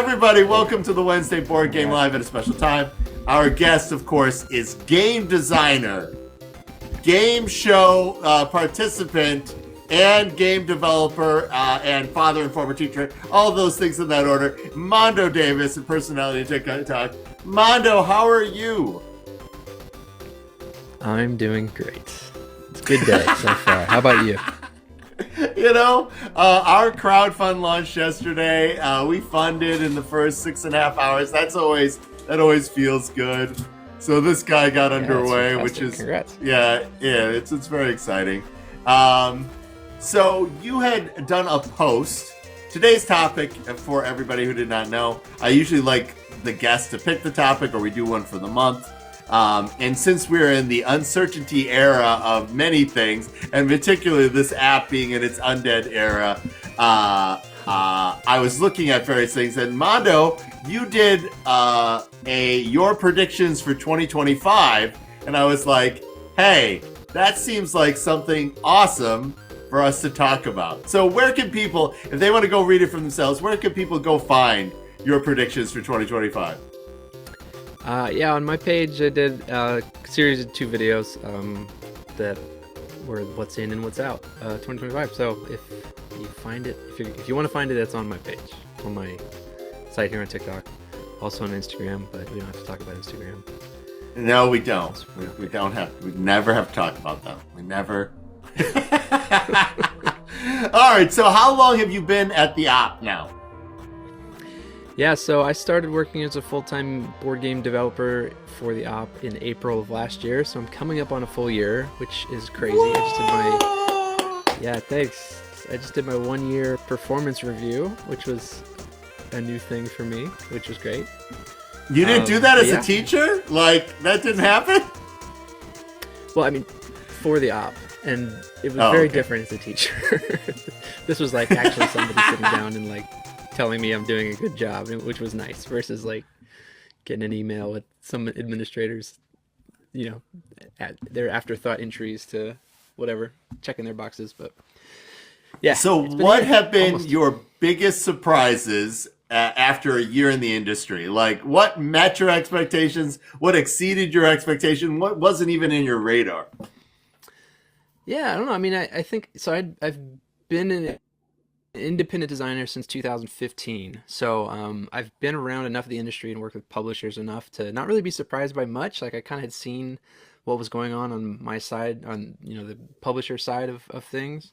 everybody, welcome to the Wednesday Board Game Live at a special time. Our guest, of course, is game designer, game show participant, and game developer, and father and former teacher, all those things in that order, Mondo Davis, and personality TikTok. Mondo, how are you? I'm doing great. It's a good day so far. How about you? You know, our crowdfund launched yesterday. We funded in the first 6.5 hours. That always feels good. So this guy got underway, which is congrats. It's very exciting. So you had done a post. Today's topic, for everybody who did not know, I usually like the guest to pick the topic, or we do one for the month. And since we're in the uncertainty era of many things, and particularly this app being in its undead era, I was looking at various things. And Mondo, you did your predictions for 2025, and I was like, hey, that seems like something awesome for us to talk about. So where can people, if they want to go read it for themselves, where can people go find your predictions for 2025? On my page I did a series of 2 videos that were what's in and what's out 2025. So if you find it, if you want to find it, it's on my page, on my site here on TikTok, also on Instagram, but we don't have to talk about Instagram. No, we don't. We don't have. We never have to talk about them. We never. All right. So how long have you been at the op now? Yeah, so I started working as a full-time board game developer for the op in April of last year, so I'm coming up on a full year, which is crazy. Thanks. I just did my 1-year performance review, which was a new thing for me, which was great. You didn't do that as a teacher? Like, that didn't happen? Well, I mean, for the op, and it was very different as a teacher. This was like actually somebody sitting down and like telling me I'm doing a good job, which was nice, versus like getting an email with some administrators, at their afterthought entries to whatever, checking their boxes. But yeah. So what have been your biggest surprises after a year in the industry? Like, what met your expectations? What exceeded your expectation? What wasn't even in your radar? Yeah, I don't know. I mean, I think so. I've been an independent designer since 2015, so I've been around enough of the industry and worked with publishers enough to not really be surprised by much. Like, I kind of had seen what was going on my side, on the publisher side of things,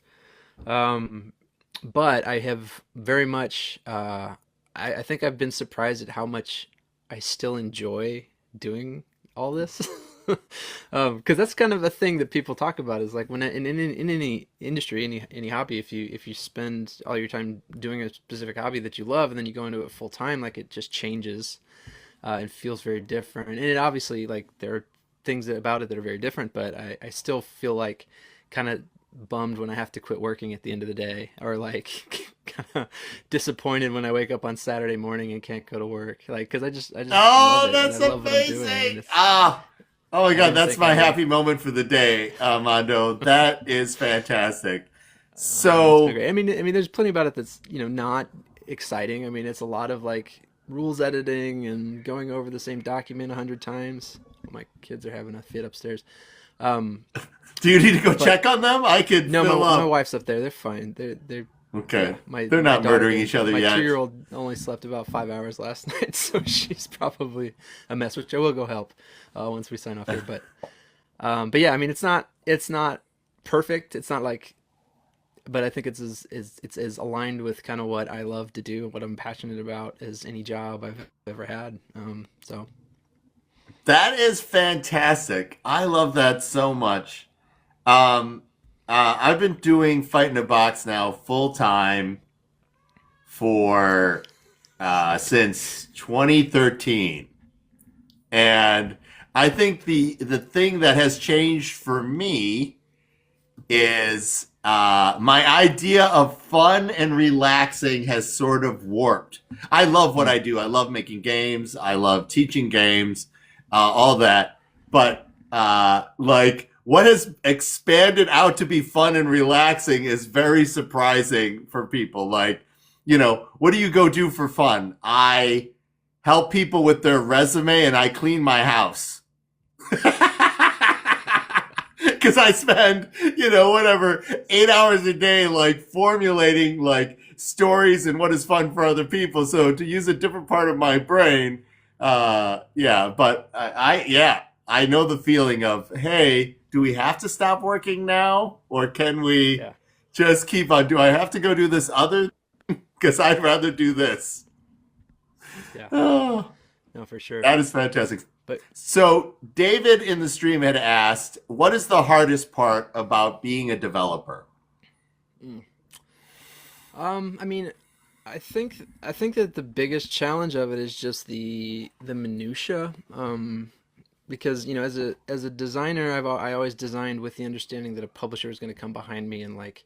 but I have very much I think I've been surprised at how much I still enjoy doing all this. Because that's kind of a thing that people talk about, is like when in any industry, any hobby, if you spend all your time doing a specific hobby that you love and then you go into it full time, like, it just changes and feels very different. And it obviously, like, there are things about it that are very different, but I still feel like kind of bummed when I have to quit working at the end of the day, or like kind of disappointed when I wake up on Saturday morning and can't go to work, like, because I just love it, that's I love amazing. Oh my God, that's my happy moment for the day, Mondo. That is fantastic. So, I mean, there's plenty about it that's not exciting. I mean, it's a lot of like rules editing and going over the same document 100 times. My kids are having a fit upstairs. Do you need to go check on them? I could. No, my wife's up there. They're fine. They're okay. They're not murdering each other yet. My 2-year-old only slept about 5 hours last night, so she's probably a mess, which I will go help once we sign off here. But yeah, I mean, it's not perfect. It's not like, but I think it's as aligned with kind of what I love to do, what I'm passionate about, as any job I've ever had. So that is fantastic. I love that so much. I've been doing Fight in a Box now full time for since 2013, and I think the thing that has changed for me is my idea of fun and relaxing has sort of warped. I love what I do. I love making games. I love teaching games, all that. But like, what has expanded out to be fun and relaxing is very surprising for people. Like, what do you go do for fun? I help people with their resume and I clean my house. Because I spend, whatever, 8 hours a day, like formulating like stories and what is fun for other people. So to use a different part of my brain, yeah, but I know the feeling of, hey, do we have to stop working now? Or can we Yeah. just keep on? Do I have to go do this other? Because I'd rather do this. Yeah. Oh, No, for sure. that is fantastic. But So David in the stream had asked, what is the hardest part about being a developer? mm, I mean, I think that the biggest challenge of it is just the minutia. Because as a designer, I always designed with the understanding that a publisher is going to come behind me and like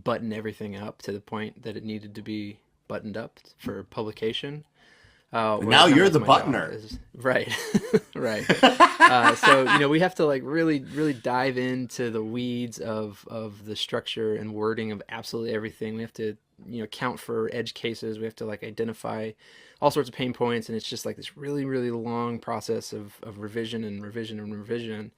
button everything up to the point that it needed to be buttoned up for publication. And Whereas now now you're that's the my job buttoner. is right, right. So we have to like really really dive into the weeds of the structure and wording of absolutely everything. We have to count for edge cases. We have to like identify all sorts of pain points, and it's just like this really really long process of revision and revision and revision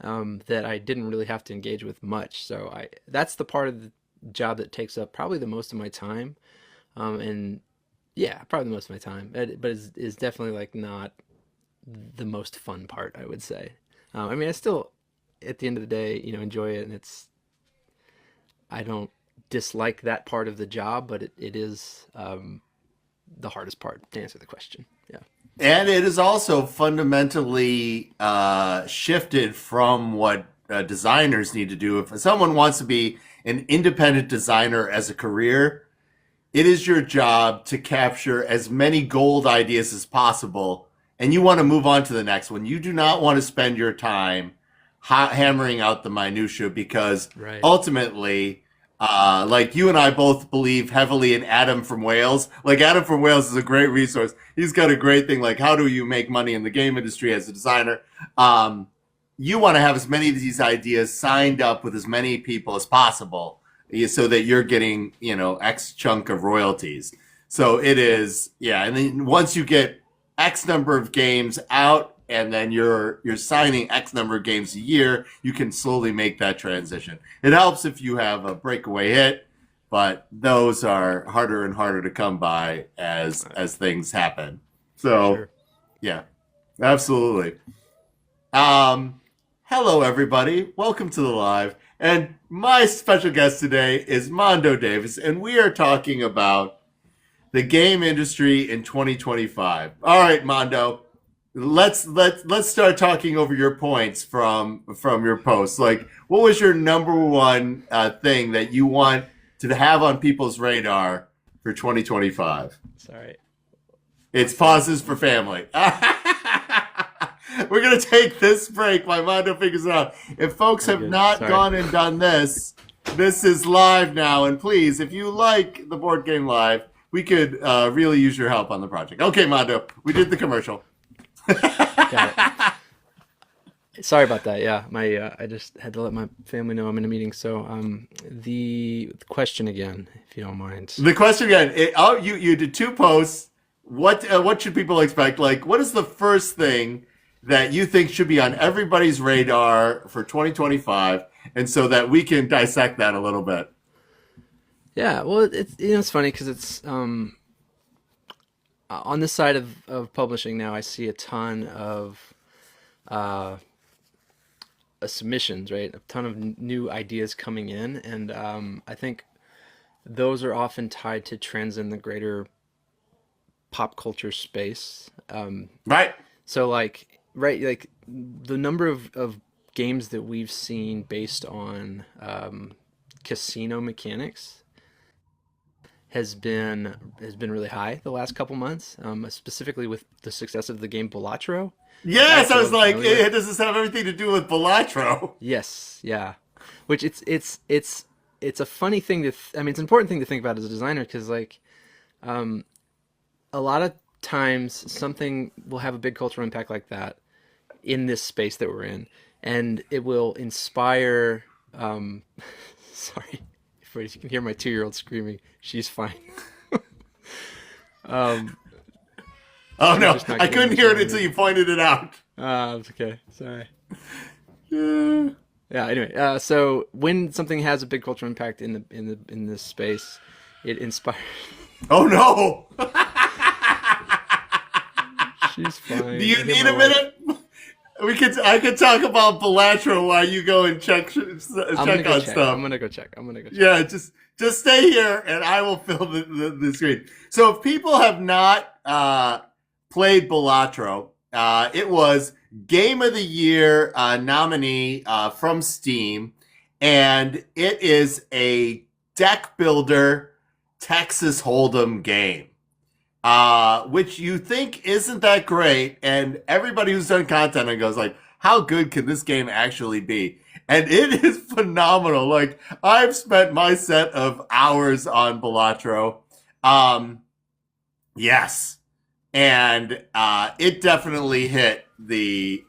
that I didn't really have to engage with much. So that's the part of the job that takes up probably the most of my time. And yeah, probably the most of my time, but is definitely like not the most fun part, I would say. I mean, I still, at the end of the day, enjoy it, and I don't dislike that part of the job, but it is the hardest part to answer the question. Yeah. And it is also fundamentally shifted from what designers need to do. If someone wants to be an independent designer as a career, it is your job to capture as many gold ideas as possible, and you want to move on to the next one. You do not want to spend your time hammering out the minutia because Right. ultimately, like you and I both believe heavily in Adam from Wales. Like Adam from Wales is a great resource. He's got a great thing. Like, how do you make money in the game industry as a designer? You want to have as many of these ideas signed up with as many people as possible so that you're getting, X chunk of royalties. So it is, yeah. And then once you get X number of games out and then you're signing X number of games a year, you can slowly make that transition. It helps if you have a breakaway hit, but those are harder and harder to come by as things happen. For So sure. yeah, absolutely. Um, Hello, everybody. Welcome to the live. And my special guest today is Mondo Davis, and we are talking about the game industry in 2025. All right, Mondo, let's start talking over your points from your post. Like, what was your number one thing that you want to have on people's radar for 2025? Sorry. It's pauses for family. We're going to take this break while Mondo figures it out. If folks I'm have good. not Sorry. gone and done this, this is live now. And please, if you like the board game live, we could really use your help on the project. Okay, Mondo, we did the commercial. Got it. Sorry about that. Yeah, my I just had to let my family know I'm in a meeting. So, the question again, if you don't mind. The question again, you did two posts. What should people expect? Like, what is the first thing that you think should be on everybody's radar for 2025, and so that we can dissect that a little bit? Yeah, well, it's funny because it's on this side of publishing now. I see a ton of uh, submissions, right? A ton of new ideas coming in, and I think those are often tied to trends in the greater pop culture space. Right. So like right like the number of games that we've seen based on casino mechanics has been really high the last couple months, specifically with the success of the game Balatro. If you're Yes, I was like, familiar. does this have everything to do with Balatro? Yes, yeah. Which it's a funny thing I mean, it's an important thing to think about as a designer because like um, a lot of times something will have a big cultural impact like that in this space that we're in, and it will inspire. Sorry, if you can hear my 2-year-old screaming, she's fine. Um, Oh she's no, just not I getting couldn't what hear she it until wanted. you pointed it out. It's okay. Sorry. Yeah. Yeah. Anyway, so when something has a big cultural impact in this space, it inspires. Oh no! She's Do fine. I you hear need my a wife. minute? I could talk about Belatro while you go and I'm gonna check go on check. stuff. I'm gonna go check. I'm gonna go check. Yeah, just stay here and I will fill the screen. So if people have not played Belatro, it was Game of the Year nominee from Steam, and it is a deck builder Texas Hold'em game. Which you think isn't that great, and everybody who's done content and goes like, how good can this game actually be? And it is phenomenal. Like, I've spent my set of hours on Balatro. Yes. And it definitely hit the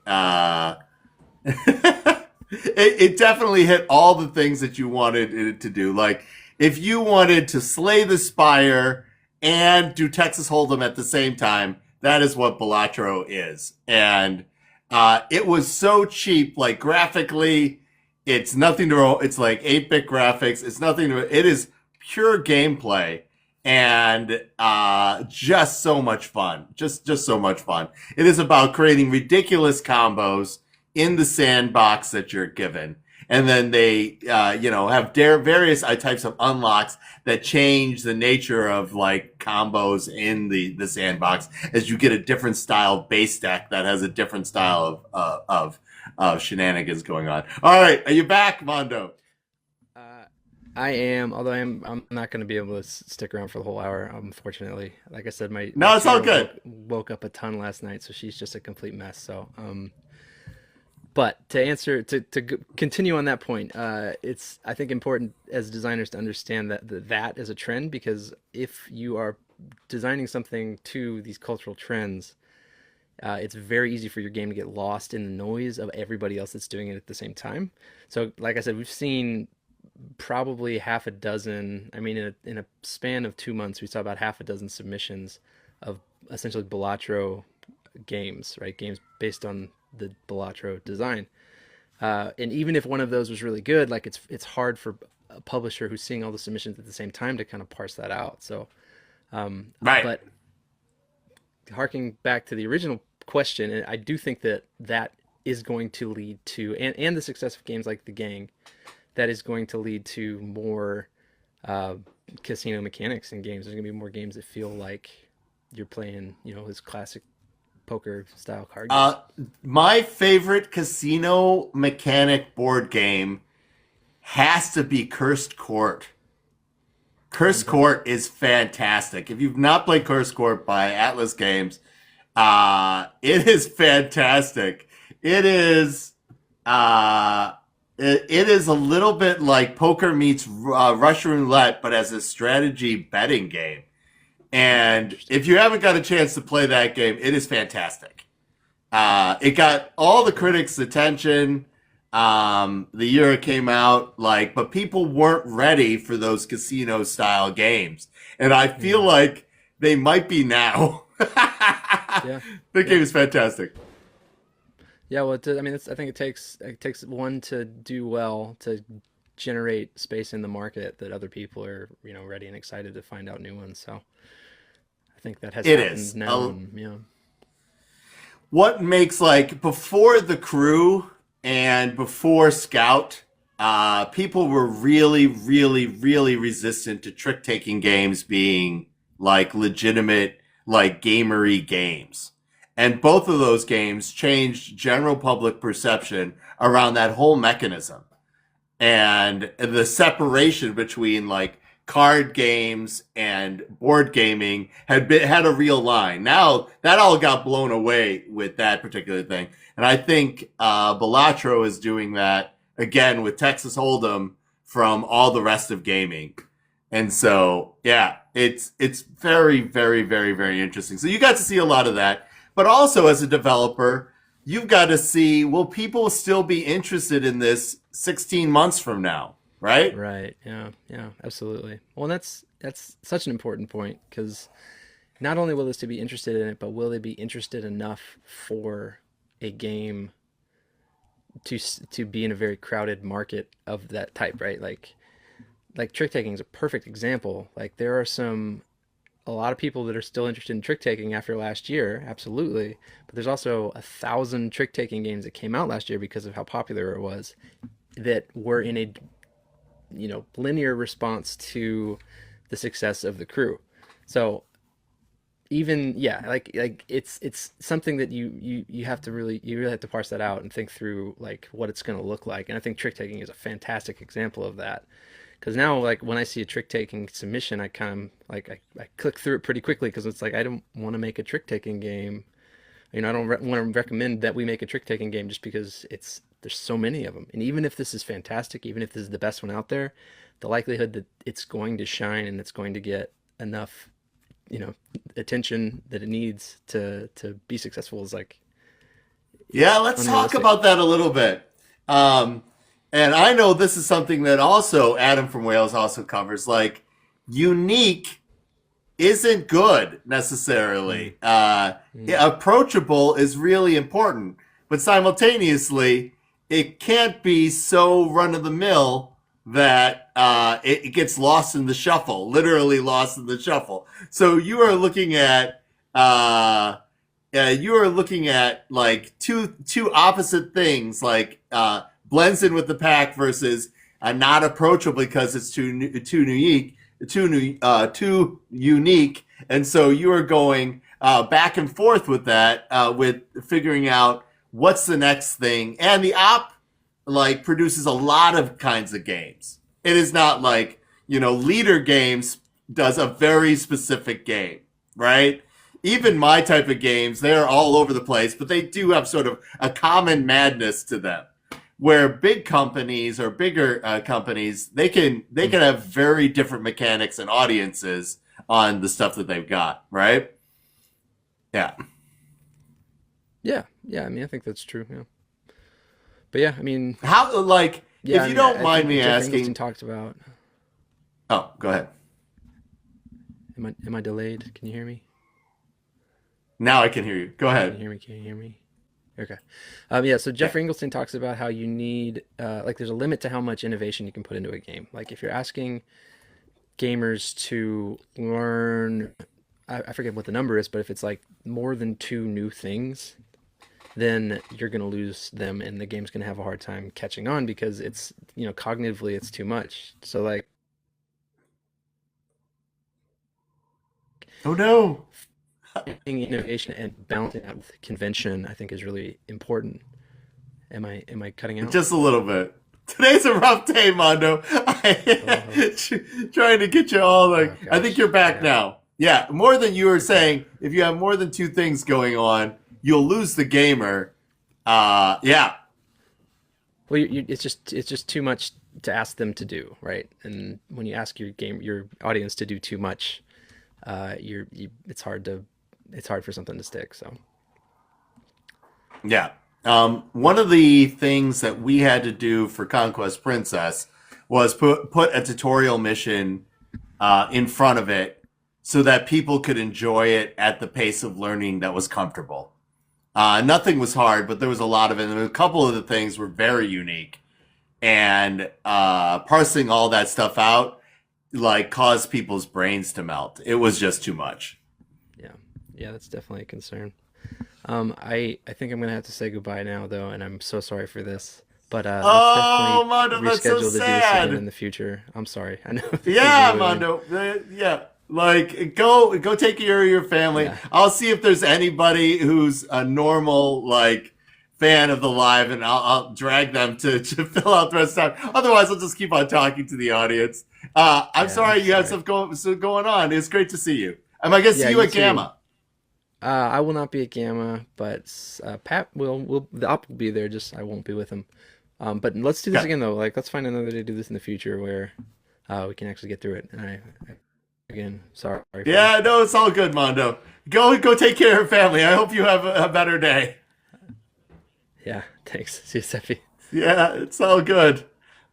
it definitely hit all the things that you wanted it to do. Like, if you wanted to slay the spire and do Texas Hold'em at the same time, that is what Balatro is. And it was so cheap, like graphically, it's nothing to, it's like 8-bit graphics. It's nothing to, it is pure gameplay and just so much fun. Just so much fun. It is about creating ridiculous combos in the sandbox that you're given. And then they, have various types of unlocks that change the nature of like combos in the sandbox as you get a different style base deck that has a different style of shenanigans going on. All right, are you back, Mondo? Uh, I am, although I'm not going to be able to stick around for the whole hour. Unfortunately, like I said, my No, it's all 2-year-old good. woke up a ton last night, so she's just a complete mess. So but to answer continue on that point, it's I think important as designers to understand that is a trend, because if you are designing something to these cultural trends, it's very easy for your game to get lost in the noise of everybody else that's doing it at the same time. So, like I said, we've seen probably half a dozen. I mean, in a span of 2 months, we saw about half a dozen submissions of essentially Balatro games, right? Games based on the Balatro design. And even if one of those was really good, like it's hard for a publisher who's seeing all the submissions at the same time to kind of parse that out. So, Right. but harking back to the original question, I do think that is going to lead to, and the success of games like The Gang, that is going to lead to more uh, casino mechanics in games. There's going to be more games that feel like you're playing, this classic poker style card games. Uh, my favorite casino mechanic board game has to be Cursed Court. Cursed Okay. Court is fantastic. If you've not played Cursed Court by Atlas Games, it is fantastic. It is it is a little bit like poker meets Russian roulette, but as a strategy betting game. And Interesting. if you haven't got a chance to play that game, it is fantastic. It got all the critics' attention the year it came out, like, but people weren't ready for those casino style games, and I feel Yeah. like they might be now. Yeah. The Yeah. game is fantastic. Yeah. Well, I mean, I think it takes one to do well to generate space in the market that other people are, ready and excited to find out new ones. So I think that has It happened is. now, and What makes, like, before the crew and before Scout, people were really, really, really resistant to trick taking games being like legitimate, like gamery games. And both of those games changed general public perception around that whole mechanism and the separation between like card games and board gaming had a real line. Now that all got blown away with that particular thing, and I think Balatro is doing that again with Texas Hold'em from all the rest of gaming. And so, yeah, it's very, very, very, very interesting. So you got to see a lot of that, but also as a developer, you've got to see, will people still be interested in this 16 months from now? right? Right. Yeah. Yeah. Absolutely. Well, that's such an important point because not only will this be interested in it, but will they be interested enough for a game to be in a very crowded market of that type, right? Like trick taking is a perfect example. Like there are a lot of people that are still interested in trick taking after last year, absolutely. But there's also 1,000 trick taking games that came out last year because of how popular it was that were in a linear response to the success of the crew. So even yeah, like it's something that you have to really have to parse that out and think through like what it's going to look like. And I think trick taking is a fantastic example of that. Because now, like when I see a trick taking submission, I kind of like I click through it pretty quickly because it's like I don't want to make a trick taking game. I don't want to recommend that we make a trick taking game just because there's so many of them. And even if this is fantastic, even if this is the best one out there, the likelihood that it's going to shine and it's going to get enough, attention that it needs to be successful is like Yeah, let's talk unrealistic. about that a little bit. Um, and I know this is something that also Adam from Wales also covers. Like, unique isn't good Mm, necessarily. mm, Yeah, approachable is really important, but simultaneously, it can't be so run of the mill that it gets lost in the shuffle, literally lost in the shuffle. So uh, you are looking at like two opposite things, like blends in with the pack versus not approachable because it's too unique, too unique, and so you are going back and forth with that, with figuring out what's the next thing, and the op like produces a lot of kinds of games. It is not like leader games does a very specific game, right? Even my type of games, they're all over the place, but they do have sort of a common madness to them. Where big companies or bigger companies, they can mm. have very different mechanics and audiences on the stuff that they've got, right? Yeah. Yeah, yeah. I mean, I think that's true. Yeah, but yeah, I mean, How like yeah, if I you mean, don't I mind think me Jeff Engelstein asking? talked about. Oh, go ahead. Am I delayed? Can you hear me? Now I can hear you. Go Can you ahead. hear me? Can you hear me? Okay. Yeah, so Yeah. Jeffrey Engelstein talks about how you need, like, there's a limit to how much innovation you can put into a game. Like, if you're asking gamers to learn, I forget what the number is, but if it's like more than two new things, then you're going to lose them and the game's going to have a hard time catching on because cognitively it's too much. So, like, Oh no. innovation and balancing out with convention, I think, is really important. Am I cutting out? Just a little bit. Today's a rough day, Mondo. Hello, hello. Trying to get you all like. Oh I think you're gosh. back Yeah. now. Yeah, more than you were Okay. saying. If you have more than two things going on, you'll lose the gamer. Yeah, Well, it's just too much to ask them to do, right? And when you ask your audience to do too much, it's hard for something to stick. So yeah. One of the things that we had to do for Conquest Princess was put a tutorial mission in front of it so that people could enjoy it at the pace of learning that was comfortable. Nothing was hard, but there was a lot of it. And a couple of the things were very unique, and parsing all that stuff out like caused people's brains to melt. It was just too much. yeah, yeah, that's definitely a concern. I think I'm gonna have to say goodbye now, though, and I'm so sorry for this. But let's Oh, definitely Mondo, that's so reschedule to do this again in sad. the future. I'm sorry. I know this is Yeah, really Mondo. Yeah. Like go take care of your family. yeah, I'll see if there's anybody who's a normal like fan of the live, and I'll drag them to fill out the rest of the time. Otherwise, I'll just keep on talking to the audience. I'm yeah. I'm sorry you have sorry. stuff going on. It's great to see you. Am I gonna Yeah, see you you at too. Gamma? I will not be at Gamma, but Pat will. The op will be there. Just I won't be with him. But let's do this Okay. again though. Like let's find another day to do this in the future where we can actually get through it. And again, sorry for this. Yeah, no, it's all good, Mondo. Go take care of your family. I hope you have a better day. Yeah, thanks. See you, Seppi. Yeah, it's all good.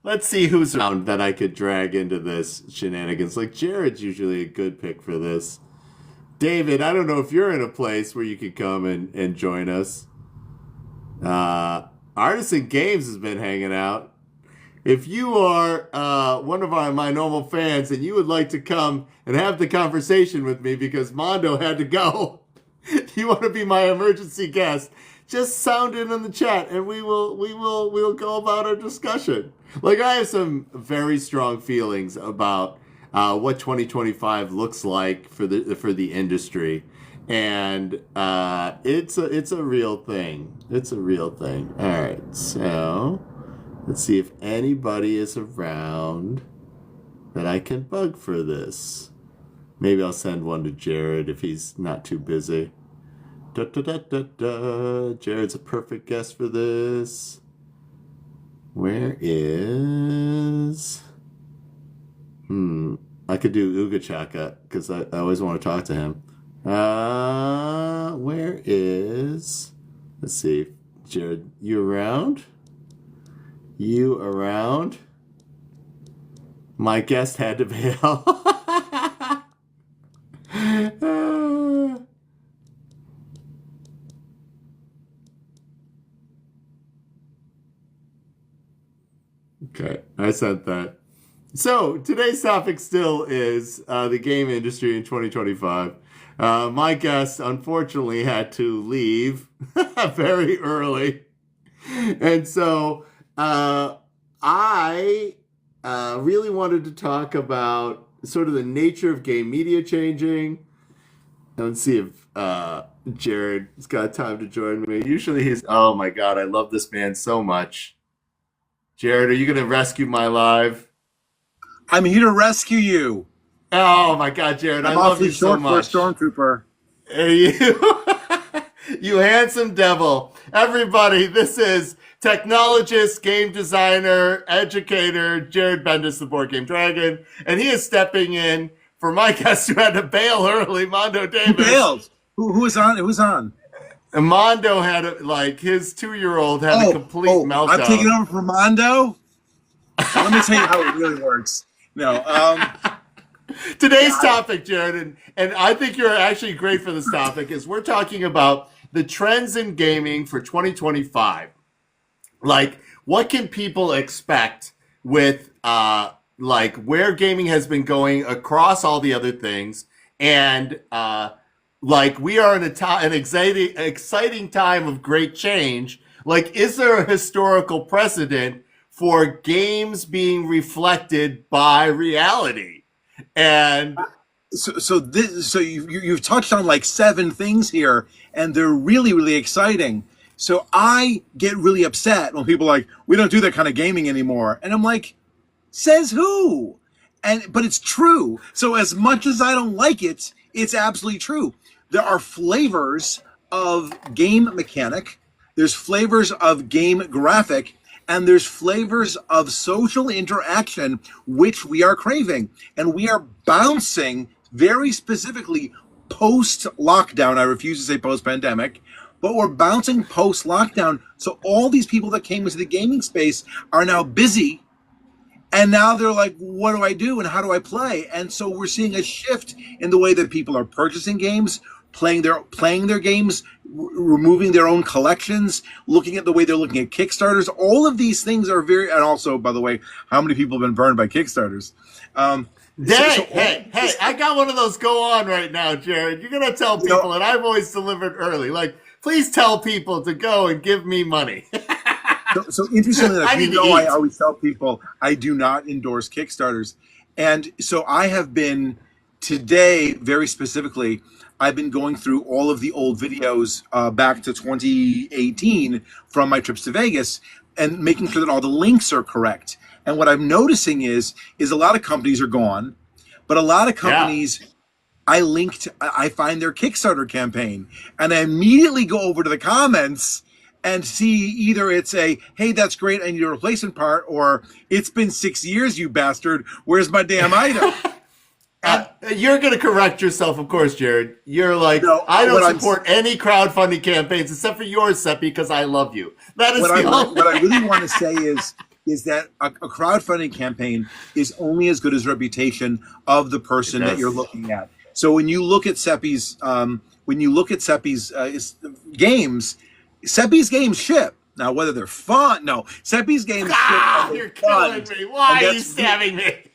Let's see who's around that I could drag into this shenanigans. Like Jared's usually a good pick for this. David, I don't know if you're in a place where you could come and join us. Artisan Games has been hanging out. If you are one of my normal fans and you would like to come and have the conversation with me because Mondo had to go, you want to be my emergency guest, just sound in the chat and we'll go about our discussion. Like I have some very strong feelings about what 2025 looks like for the industry, and it's a real thing. It's a real thing. All right, so let's see if anybody is around that I can bug for this. Maybe I'll send one to Jared if he's not too busy. Da, da, da, da, da. Jared's a perfect guest for this. Where is... I could do Uga Chaka because I always want to talk to him. Where is... Let's see. Jared, you around? You around? My guest had to bail. Okay, I said that. So, today's topic still is the game industry in 2025. My guest, unfortunately, had to leave very early. And so, I really wanted to talk about sort of the nature of game media changing. Let's see if Jared's got time to join me. Usually he's... Oh my God, I love this man so much. Jared, are you going to rescue my live? I'm here to rescue you. Oh my God, Jared, I love you so much. For a stormtrooper. Are you? You handsome devil. Everybody, this is technologist, game designer, educator, Jared Bendis, the Board Game Dragon, and he is stepping in for my guest who had to bail early, Mondo Davis. Who bailed? Who was on? Who was on? And Mondo had his 2-year-old had a complete meltdown. I'm taking over for Mondo. Let me tell you how it really works. No. Today's topic, Jared, and I think you're actually great for this topic, is we're talking about the trends in gaming for 2025. Like, what can people expect with where gaming has been going across all the other things, and we are in an exciting time of great change. Like, is there a historical precedent for games being reflected by reality? And so you've touched on like 7 things here, and they're really, really exciting. So I get really upset when people are like, we don't do that kind of gaming anymore. And I'm like, says who? But it's true. So as much as I don't like it, it's absolutely true. There are flavors of game mechanic, there's flavors of game graphic, and there's flavors of social interaction, which we are craving. And we are bouncing very specifically post-lockdown. I refuse to say post-pandemic, but we're bouncing post-lockdown. So all these people that came into the gaming space are now busy. And now they're like, what do I do and how do I play? And so we're seeing a shift in the way that people are purchasing games, playing their games, removing their own collections, looking at the way they're looking at Kickstarters. All of these things are very, and also, by the way, how many people have been burned by Kickstarters? Hey, I got one of those go on right now, Jared. You're going to tell people, and I've always delivered early. Like, please tell people to go and give me money. So interestingly enough, I always tell people I do not endorse Kickstarters. And so I have been, today, very specifically, I've been going through all of the old videos back to 2018 from my trips to Vegas and making sure that all the links are correct. And what I'm noticing is a lot of companies are gone, but a lot of companies, I find their Kickstarter campaign, and I immediately go over to the comments and see either it's a, hey, that's great, I need a replacement part, or it's been 6 years, you bastard, where's my damn item? You're going to correct yourself, of course, Jared. You're like, no, I don't support any crowdfunding campaigns except for yours, Seppi, because I love you. That is what I really want to say is is that a crowdfunding campaign is only as good as reputation of the person that you're looking at. So when you look at Seppi's games, Seppi's games ship. Now, whether they're fun, no, Seppi's games ship. You're killing me. Why are you stabbing me?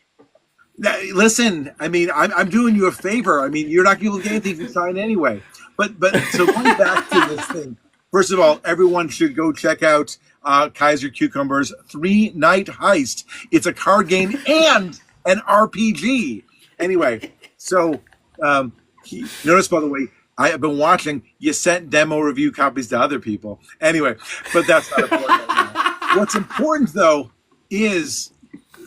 Listen, I mean, I'm doing you a favor. I mean, you're not going to get anything to sign anyway. But so going back to this thing, first of all, everyone should go check out Kaiser Cucumber's 3-Night Heist. It's a card game and an RPG. Anyway, so notice, by the way, I have been watching. You sent demo review copies to other people. Anyway, but that's not important right now. What's important, though, is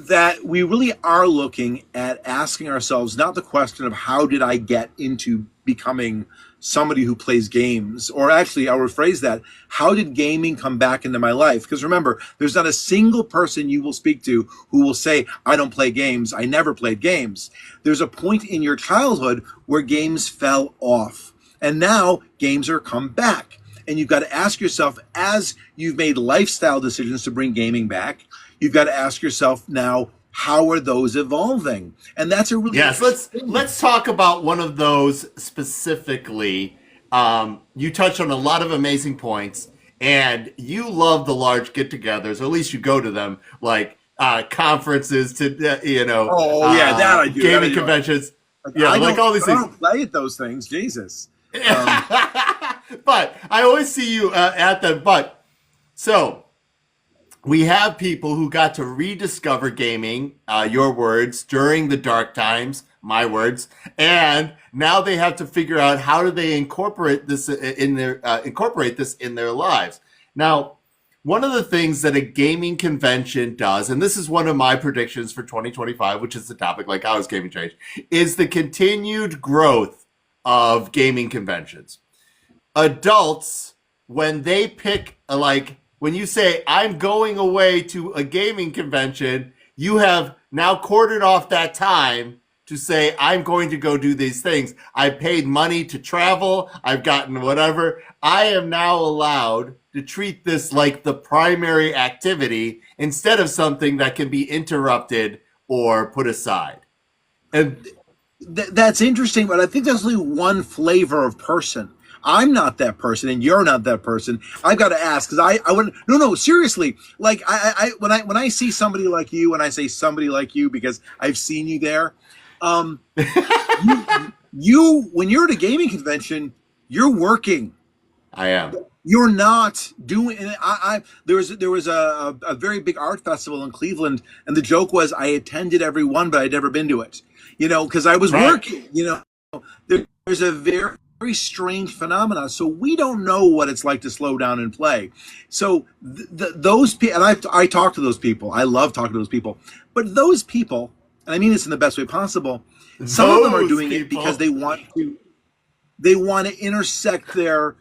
that we really are looking at asking ourselves not the question of how did I get into becoming somebody who plays games, or actually I'll rephrase that, how did gaming come back into my life? Because remember, there's not a single person you will speak to who will say, I don't play games, I never played games. There's a point in your childhood where games fell off, and now games are come back. And you've got to ask yourself, as you've made lifestyle decisions to bring gaming back, you've got to ask yourself now, how are those evolving? And that's a really let's talk about one of those specifically. You touched on a lot of amazing points, and you love the large get-togethers, or at least you go to them, like conferences to that I do. Gaming conventions. Like all these things. I don't play at those things, Jesus. But I always see you at them. But so we have people who got to rediscover gaming, your words, during the dark times, my words, and now they have to figure out how do they incorporate this in their lives. Now, one of the things that a gaming convention does, and this is one of my predictions for 2025, which is the topic, like how is gaming change, is the continued growth of gaming conventions. Adults, when they pick when you say, I'm going away to a gaming convention, you have now quartered off that time to say, I'm going to go do these things. I paid money to travel. I've gotten whatever. I am now allowed to treat this like the primary activity instead of something that can be interrupted or put aside. And that's interesting, but I think there's only one flavor of person. I'm not that person, and you're not that person. I've got to ask, because I wouldn't. No, seriously. Like when I see somebody like you, and I say somebody like you because I've seen you there. You when you're at a gaming convention, you're working. I am. You're not doing. There was a very big art festival in Cleveland, and the joke was I attended every one, but I'd never been to it. Because I was working. There's a very strange phenomena. So we don't know what it's like to slow down and play. So those people, and I talk to those people. I love talking to those people. But those people, and I mean this in the best way possible, some of them are doing it because they want to intersect their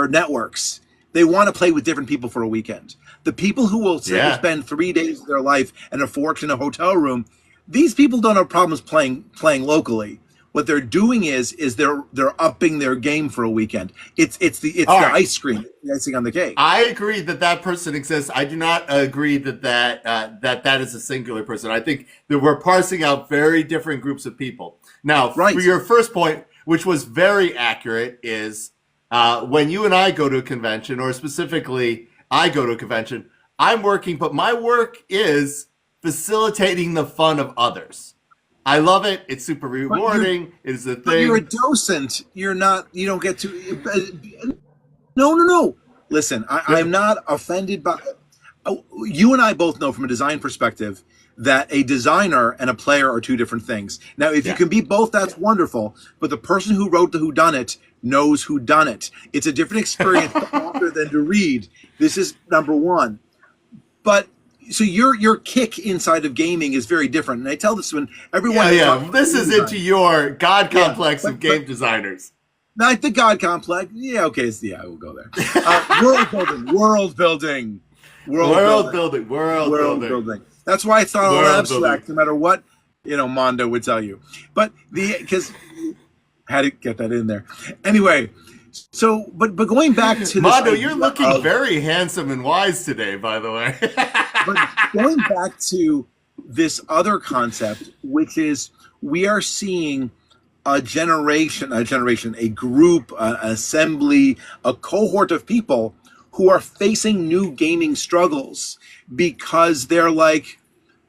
networks. They want to play with different people for a weekend. The people who will spend 3 days of their life and a fortune in a hotel room, these people don't have problems playing locally. What they're doing is they're upping their game for a weekend. It's the ice cream, the icing on the cake. I agree that person exists. I do not agree that is a singular person. I think that we're parsing out very different groups of people. Now, for your first point, which was very accurate, is when you and I go to a convention, or specifically I go to a convention, I'm working, but my work is facilitating the fun of others. I love it. It's super rewarding. It is a thing. But you're a docent. You're not. You don't get to. No. Listen, I'm not offended by. You and I both know from a design perspective that a designer and a player are two different things. Now, if you can be both, that's wonderful. But the person who wrote the whodunit knows who done it. It's a different experience to author than to read. This is number one. But. So your kick inside of gaming is very different, and I tell this when everyone. This is into your God complex of game designers. Not the God complex. Yeah, okay, we'll go there. World building. That's why it's not all abstract, no matter what Mondo would tell you. But because had to get that in there anyway. So, but going back to Mondo, you're looking very handsome and wise today, by the way. but going back to this other concept, which is we are seeing a group, an assembly, a cohort of people who are facing new gaming struggles because they're like,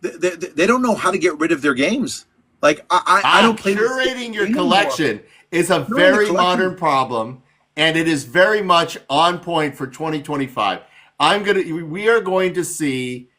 they don't know how to get rid of their games. Like I don't play. Curating your collection is a very modern problem, and it is very much on point for 2025. We are going to see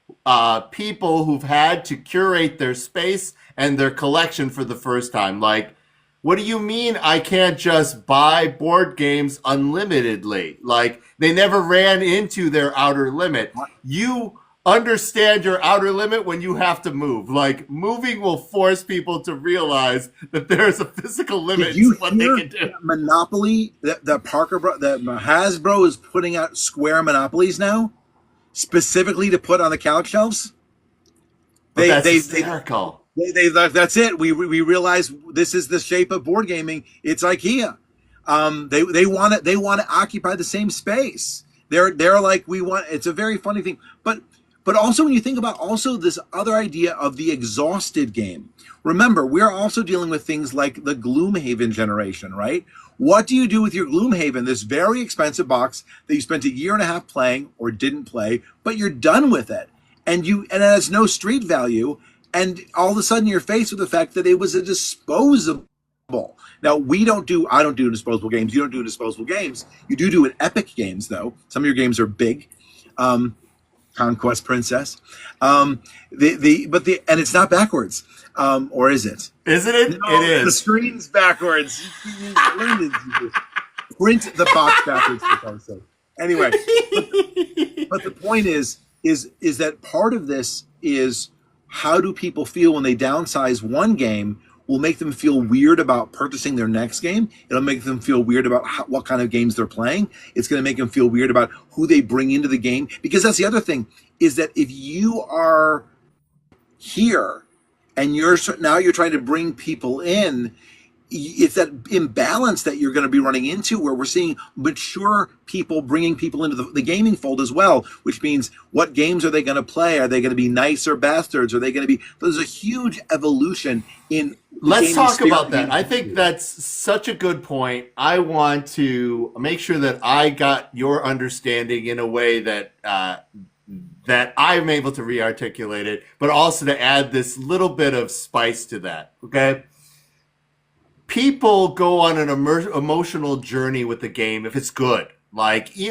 people who've had to curate their space and their collection for the first time. Like, what do you mean I can't just buy board games unlimitedly? Like, they never ran into their outer limit. You understand your outer limit when you have to move. Like, moving will force people to realize that there's a physical limit to what they can do. Monopoly, that Hasbro is putting out square Monopolies now, specifically to put on the couch shelves. That's hysterical. That's it. We realize this is the shape of board gaming. It's IKEA. They want to occupy the same space. They're like, we want. It's a very funny thing, but also when you think about also this other idea of the exhausted game. Remember, we're also dealing with things like the Gloomhaven generation, right? What do you do with your Gloomhaven, this very expensive box that you spent a year and a half playing or didn't play, but you're done with it, and it has no street value. And all of a sudden you're faced with the fact that it was a disposable. Now, I don't do disposable games. You don't do disposable games. You do it Epic games, though. Some of your games are big. Conquest Princess. And it's not backwards. Or is it? Isn't it? No, it is. The screen's backwards. You print the box backwards, for God's sake. Anyway, but the point is that part of this is, how do people feel when they downsize one game will make them feel weird about purchasing their next game. It'll make them feel weird about what kind of games they're playing. It's going to make them feel weird about who they bring into the game. Because that's the other thing, is that if you are here and you're trying to bring people in, it's that imbalance that you're going to be running into, where we're seeing mature people bringing people into the gaming fold as well, which means, what games are they going to play? Are they going to be nice or bastards? Are they going to be? There's a huge evolution in. Let's talk about that. I think that's such a good point. I want to make sure that I got your understanding in a way that that I'm able to re-articulate it, but also to add this little bit of spice to that. Okay. People go on an emotional journey with the game if it's good,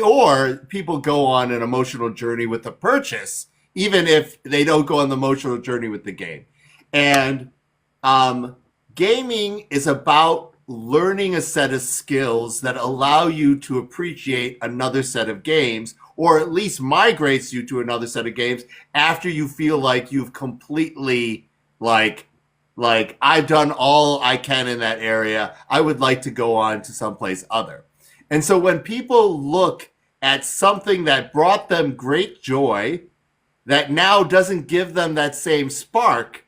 or people go on an emotional journey with the purchase, even if they don't go on the emotional journey with the game. And gaming is about learning a set of skills that allow you to appreciate another set of games, or at least migrates you to another set of games after you feel like you've completely I've done all I can in that area. I would like to go on to someplace other. And so when people look at something that brought them great joy, that now doesn't give them that same spark,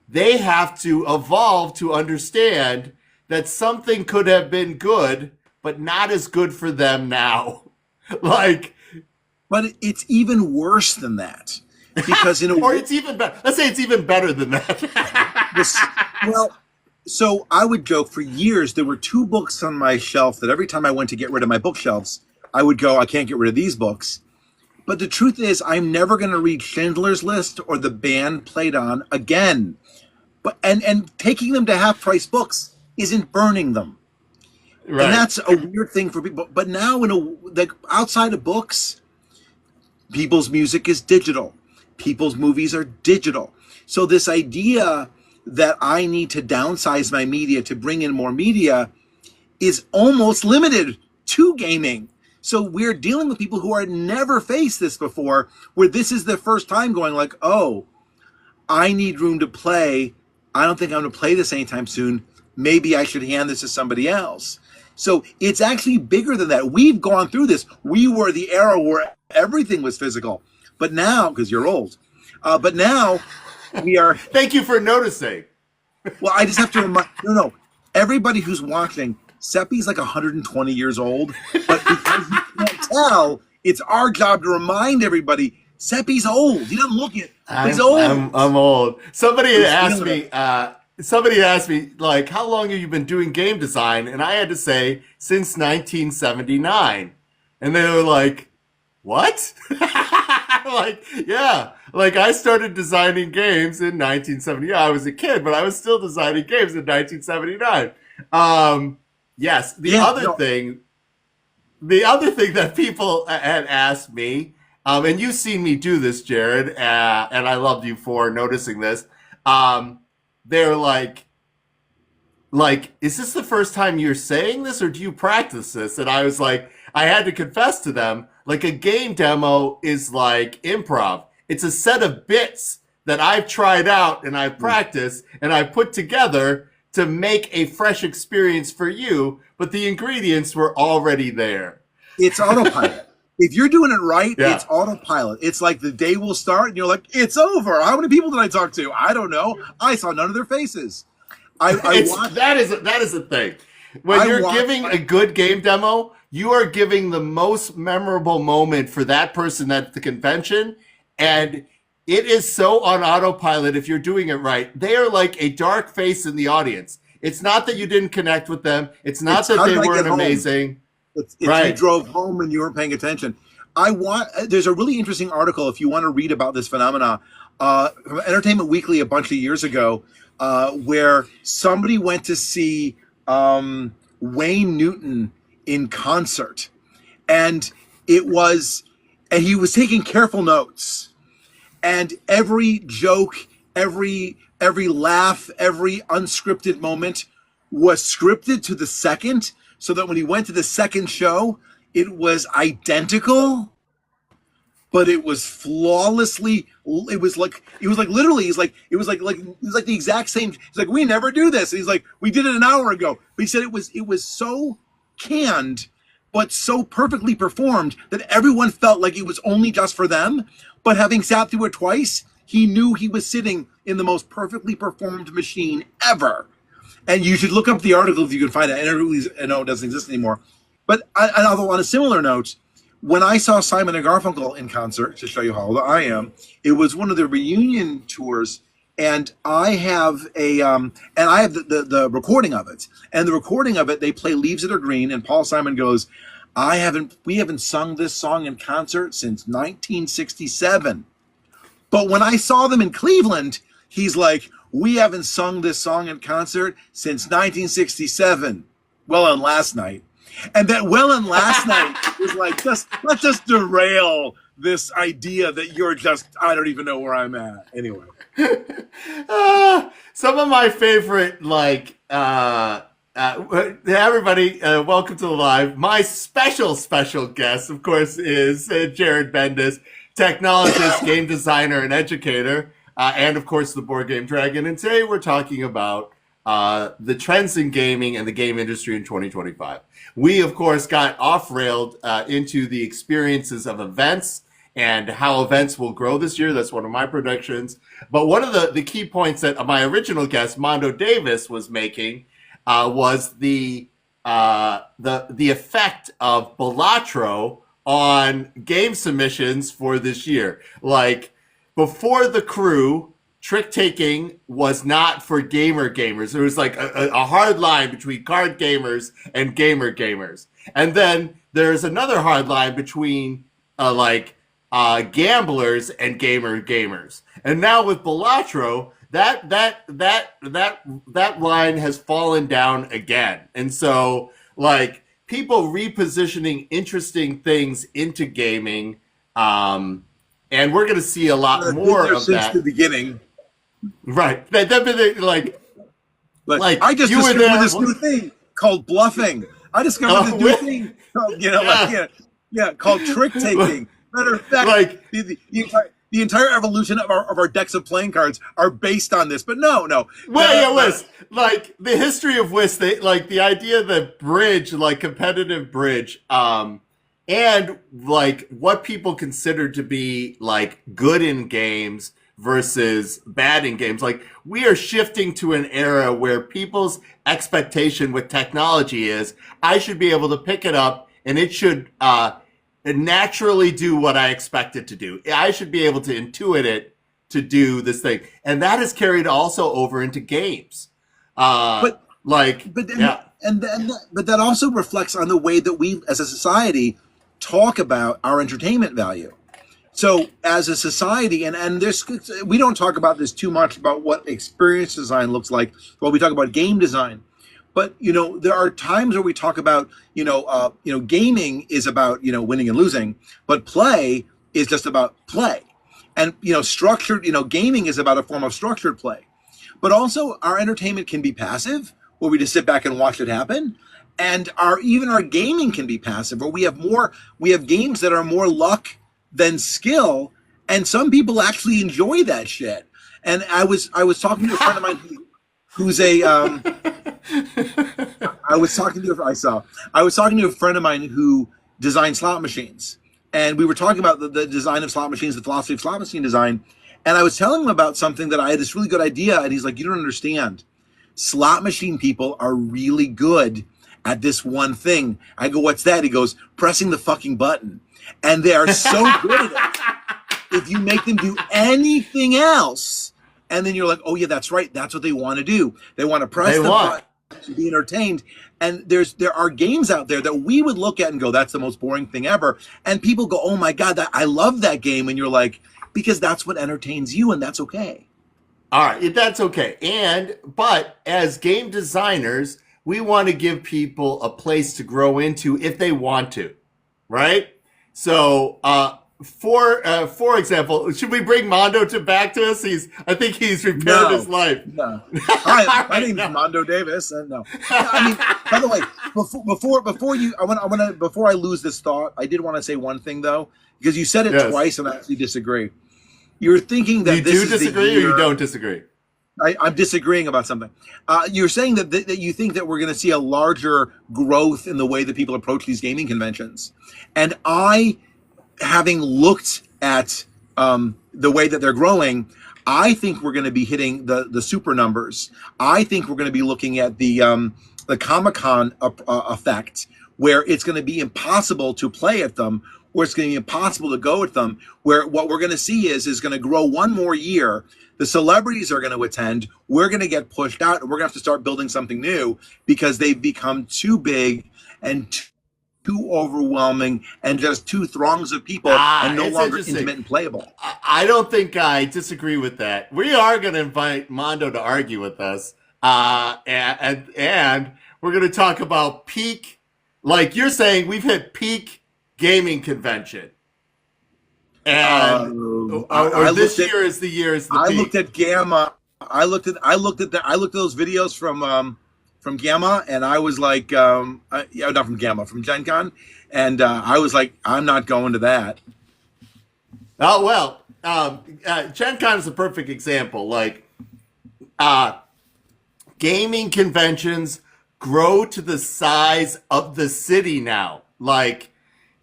they have to evolve to understand that something could have been good, but not as good for them now. But it's even worse than that. Because it's even better. Let's say it's even better than that. So I would joke, for years there were two books on my shelf that every time I went to get rid of my bookshelves, I would go, I can't get rid of these books. But the truth is, I'm never going to read Schindler's List or The Band Played On again. But and taking them to half-price books isn't burning them. Right. And that's a weird thing for people. But now, outside of books, people's music is digital. People's movies are digital. So this idea that I need to downsize my media to bring in more media is almost limited to gaming. So we're dealing with people who are never faced this before, where this is the first time going like, oh, I need room to play. I don't think I'm going to play this anytime soon. Maybe I should hand this to somebody else. So it's actually bigger than that. We've gone through this. We were the era where everything was physical. But now, because you're old, but now we are. Thank you for noticing. Well, I just have to remind. No. Everybody who's watching, Seppi's like 120 years old. But because you can't tell, it's our job to remind everybody Seppi's old. He doesn't look it. He's old. I'm old. Somebody He's asked feeling me. Somebody asked me, like, how long have you been doing game design? And I had to say, since 1979. And they were like, what? Like, yeah. Like, I started designing games in 1970. I was a kid, but I was still designing games in 1979. Yes. The other thing that people had asked me, and you've seen me do this, Jared, and I loved you for noticing this. They're like, is this the first time you're saying this, or do you practice this? And I was like, I had to confess to them, like, a game demo is like improv. It's a set of bits that I've tried out and I've practiced and I've put together to make a fresh experience for you, but the ingredients were already there. It's autopilot. If you're doing it right, Yeah. it's autopilot. It's like the day will start and you're like, it's over. How many people did I talk to? I don't know. I saw none of their faces. That is a thing. When you're giving a good game demo, you are giving the most memorable moment for that person at the convention, and it is so on autopilot if you're doing it right. They are like a dark face in the audience. It's not that you didn't connect with them. It's not that they weren't amazing. It's right. You drove home and you weren't paying attention. There's a really interesting article if you want to read about this phenomena from Entertainment Weekly a bunch of years ago, where somebody went to see Wayne Newton in concert, and he was taking careful notes, and every joke, every laugh, every unscripted moment was scripted to the second, so that when he went to the second show, it was identical, but it was flawlessly. It was like literally. It was like the exact same. He's like, we never do this. And he's like, we did it an hour ago. But he said it was so canned, but so perfectly performed that everyone felt like it was only just for them. But having sat through it twice, he knew he was sitting in the most perfectly performed machine ever. And you should look up the article if you can find it. I know it doesn't exist anymore. But although on a similar note, when I saw Simon and Garfunkel in concert, to show you how old I am, it was one of the reunion tours, and I have the recording of it. And the recording of it, they play "Leaves That Are Green," and Paul Simon goes, we haven't sung this song in concert since 1967. But when I saw them in Cleveland, he's like, we haven't sung this song in concert since 1967. Well, and last night. And that well and last night is like, let's just derail this idea that you're just, I don't even know where I'm at. Anyway. Some of my favorite, everybody, welcome to the live. My special guest, of course, is Jared Bendis, technologist, game designer, and educator. And of course, the Board Game Dragon. And today we're talking about the trends in gaming and the game industry in 2025. We, of course, got off-railed into the experiences of events and how events will grow this year. That's one of my predictions. But one of the key points that my original guest, Mondo Davis, was making was the effect of Balatro on game submissions for this year. Like, before the crew, trick-taking was not for gamers. There was like a hard line between card gamers and gamers. And then there's another hard line between gamblers and gamers. And now with Balatro, that line has fallen down again. And so, like, people repositioning interesting things into gaming, and we're going to see a lot more of that. Since the beginning. Right. Like, I just discovered this new thing called bluffing. I discovered this new thing called, called trick-taking. Matter of fact, the entire evolution of our decks of playing cards are based on this. But no. Whist. Like, the history of Whist, the idea that bridge, like competitive bridge, and like what people consider to be like good in games versus bad in games. Like, we are shifting to an era where people's expectation with technology is, I should be able to pick it up and it should naturally do what I expect it to do. I should be able to intuit it to do this thing. And that is carried also over into games. But Like, but yeah. but that also reflects on the way that we as a society talk about our entertainment value. So as a society, and there's, we don't talk about this too much about what experience design looks like while we talk about game design. But there are times where we talk about gaming is about winning and losing, but play is just about play, and structured gaming is about a form of structured play. But also our entertainment can be passive, where we just sit back and watch it happen, and even our gaming can be passive, where we have games that are more luck than skill, and some people actually enjoy that shit. And I was talking to a friend of mine who's a I was talking to a friend of mine who designed slot machines, and we were talking about the design of slot machines, the philosophy of slot machine design. And I was telling him about something that I had this really good idea, and he's like, "You don't understand. Slot machine people are really good at this one thing." I go, "What's that?" He goes, "Pressing the fucking button." And they are so good at it. If you make them do anything else, and then you're like, "Oh yeah, that's right. That's what they want to do. They want to press the button to be entertained." And there are games out there that we would look at and go, "That's the most boring thing ever." And people go, "Oh my God, I love that game." And you're like, because that's what entertains you, and that's okay. All right, that's okay. But as game designers, we want to give people a place to grow into if they want to, right? So, for example, should we bring Mondo back to us? I think he's repaired his life. No. Hi, my name's Mondo Davis, and no. I mean, by the way, before I lose this thought, I did want to say one thing though, because you said it twice, and I actually disagree. You're thinking that you do disagree, or you don't disagree? I'm disagreeing about something. You're saying that you think that we're going to see a larger growth in the way that people approach these gaming conventions. And having looked at the way that they're growing, I think we're going to be hitting the super numbers. I think we're going to be looking at the Comic-Con effect, where it's going to be impossible to play at them, where it's going to be impossible to go at them, where what we're going to see is going to grow one more year. The celebrities are going to attend. We're going to get pushed out, and we're going to have to start building something new because they've become too big and too overwhelming and just two throngs of people and no longer intimate and playable. I don't think I disagree with that. We are going to invite Mondo to argue with us, and we're going to talk about peak, like you're saying, we've hit peak gaming convention, and this year is the peak. I looked at Gamma. I looked at those videos from Gamma, and I was like, not from Gamma, from Gen Con, and I was like, I'm not going to that. Oh well, Gen Con is a perfect example. Like, gaming conventions grow to the size of the city now. Like,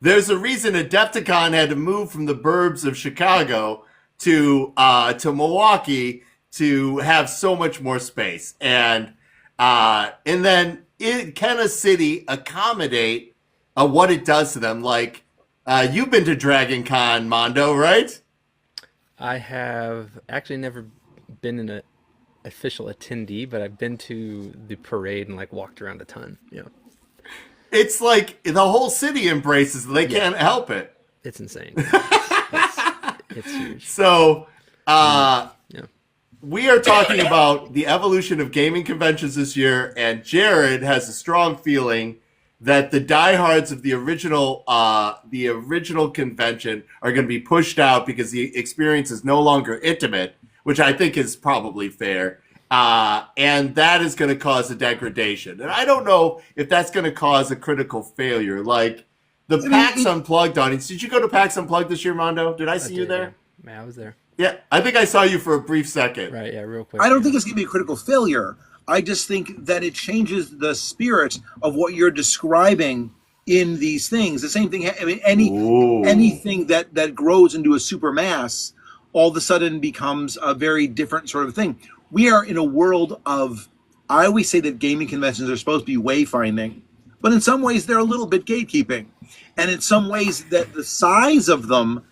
there's a reason Adepticon had to move from the burbs of Chicago to Milwaukee to have so much more space. And then can a city accommodate what it does to them? Like, you've been to Dragon Con, Mondo, right? I have actually never been an official attendee, but I've been to the parade and like walked around a ton. Yeah. It's like the whole city embraces it. They can't help it. It's insane. It's huge. So, we are talking about the evolution of gaming conventions this year, and Jared has a strong feeling that the diehards of the original convention are going to be pushed out because the experience is no longer intimate, which I think is probably fair. And that is going to cause a degradation. And I don't know if that's going to cause a critical failure. Like the PAX Unplugged audience. Did you go to PAX Unplugged this year, Mondo? Did I see you there? Yeah, I was there. Yeah, I think I saw you for a brief second. Right, yeah, real quick. I don't think it's going to be a critical failure. I just think that it changes the spirit of what you're describing in these things. The same thing, I mean, anything that grows into a super mass all of a sudden becomes a very different sort of thing. We are in a world of, I always say that gaming conventions are supposed to be wayfinding, but in some ways they're a little bit gatekeeping. And in some ways, that the size of them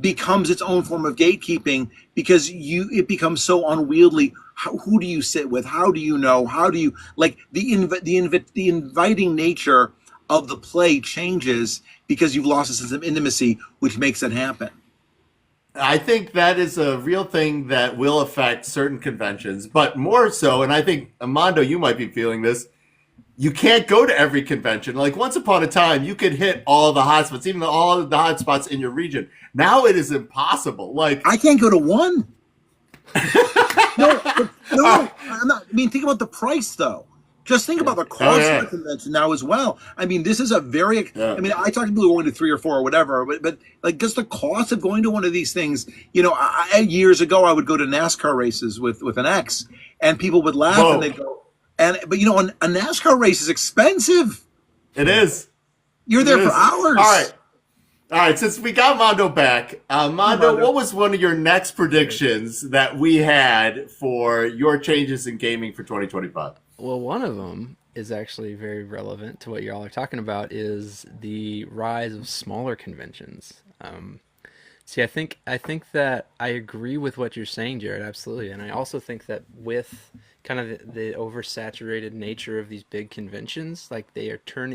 becomes its own form of gatekeeping because it becomes so unwieldy. Who do you sit with? How do you know? How do you like the inviting nature of the play changes because you've lost a sense of intimacy, which makes it happen. I think that is a real thing that will affect certain conventions, but more so, and I think, Mondo, you might be feeling this, you can't go to every convention. Like, once upon a time, you could hit all the hotspots, even all of the hotspots in your region. Now it is impossible. Like, I can't go to one. No, I'm not. I mean, think about the price, though. Just think about the cost of the convention now as well. I mean, this is a very. I mean, I talk to people who are going to 3 or 4 or whatever, but like just the cost of going to one of these things. You know, years ago I would go to NASCAR races with an ex, and people would laugh and they'd go, but you know, a NASCAR race is expensive. It is. You're there for hours. All right. Since we got Mondo back, Mondo, what was one of your next predictions that we had for your changes in gaming for 2025? Well, one of them is actually very relevant to what y'all are talking about, is the rise of smaller conventions. See, I think that I agree with what you're saying, Jared, absolutely. And I also think that with kind of the oversaturated nature of these big conventions, like they turn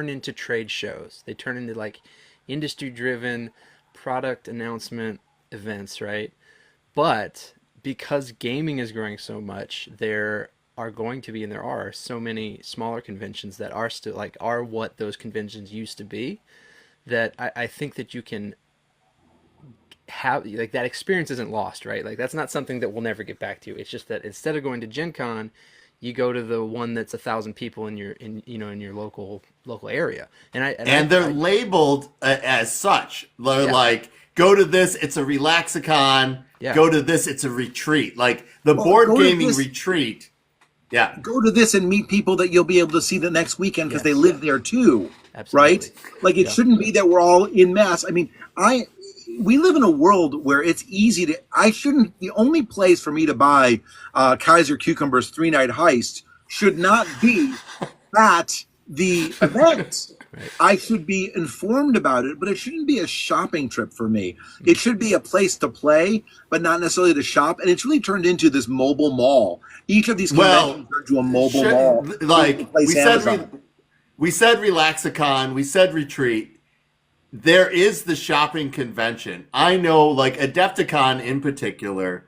into trade shows. They turn into like industry-driven product announcement events, right? But because gaming is growing so much, there are going to be, and there are so many smaller conventions that are still like are what those conventions used to be, that I think that you can have like that experience isn't lost, right? Like that's not something that we'll never get back to. It's just that instead of going to Gen Con, you go to the one that's 1,000 people in your local area, and they're labeled as such. They're like, go to this, it's a relaxicon. Yeah. Go to this, it's a retreat. Like the board gaming retreat. Yeah. Go to this and meet people that you'll be able to see the next weekend because they live there too. Absolutely. Right? Like it shouldn't be that we're all in mass. I mean, we live in a world where it's easy to. The only place for me to buy Kaiser Cucumber's 3-night heist should not be at the event. Right. I should be informed about it, but it shouldn't be a shopping trip for me. It should be a place to play, but not necessarily to shop. And it's really turned into this mobile mall. Each of these conventions turned to a mobile mall. Like we said Relaxicon, we said retreat. There is the shopping convention. I know, like Adepticon in particular,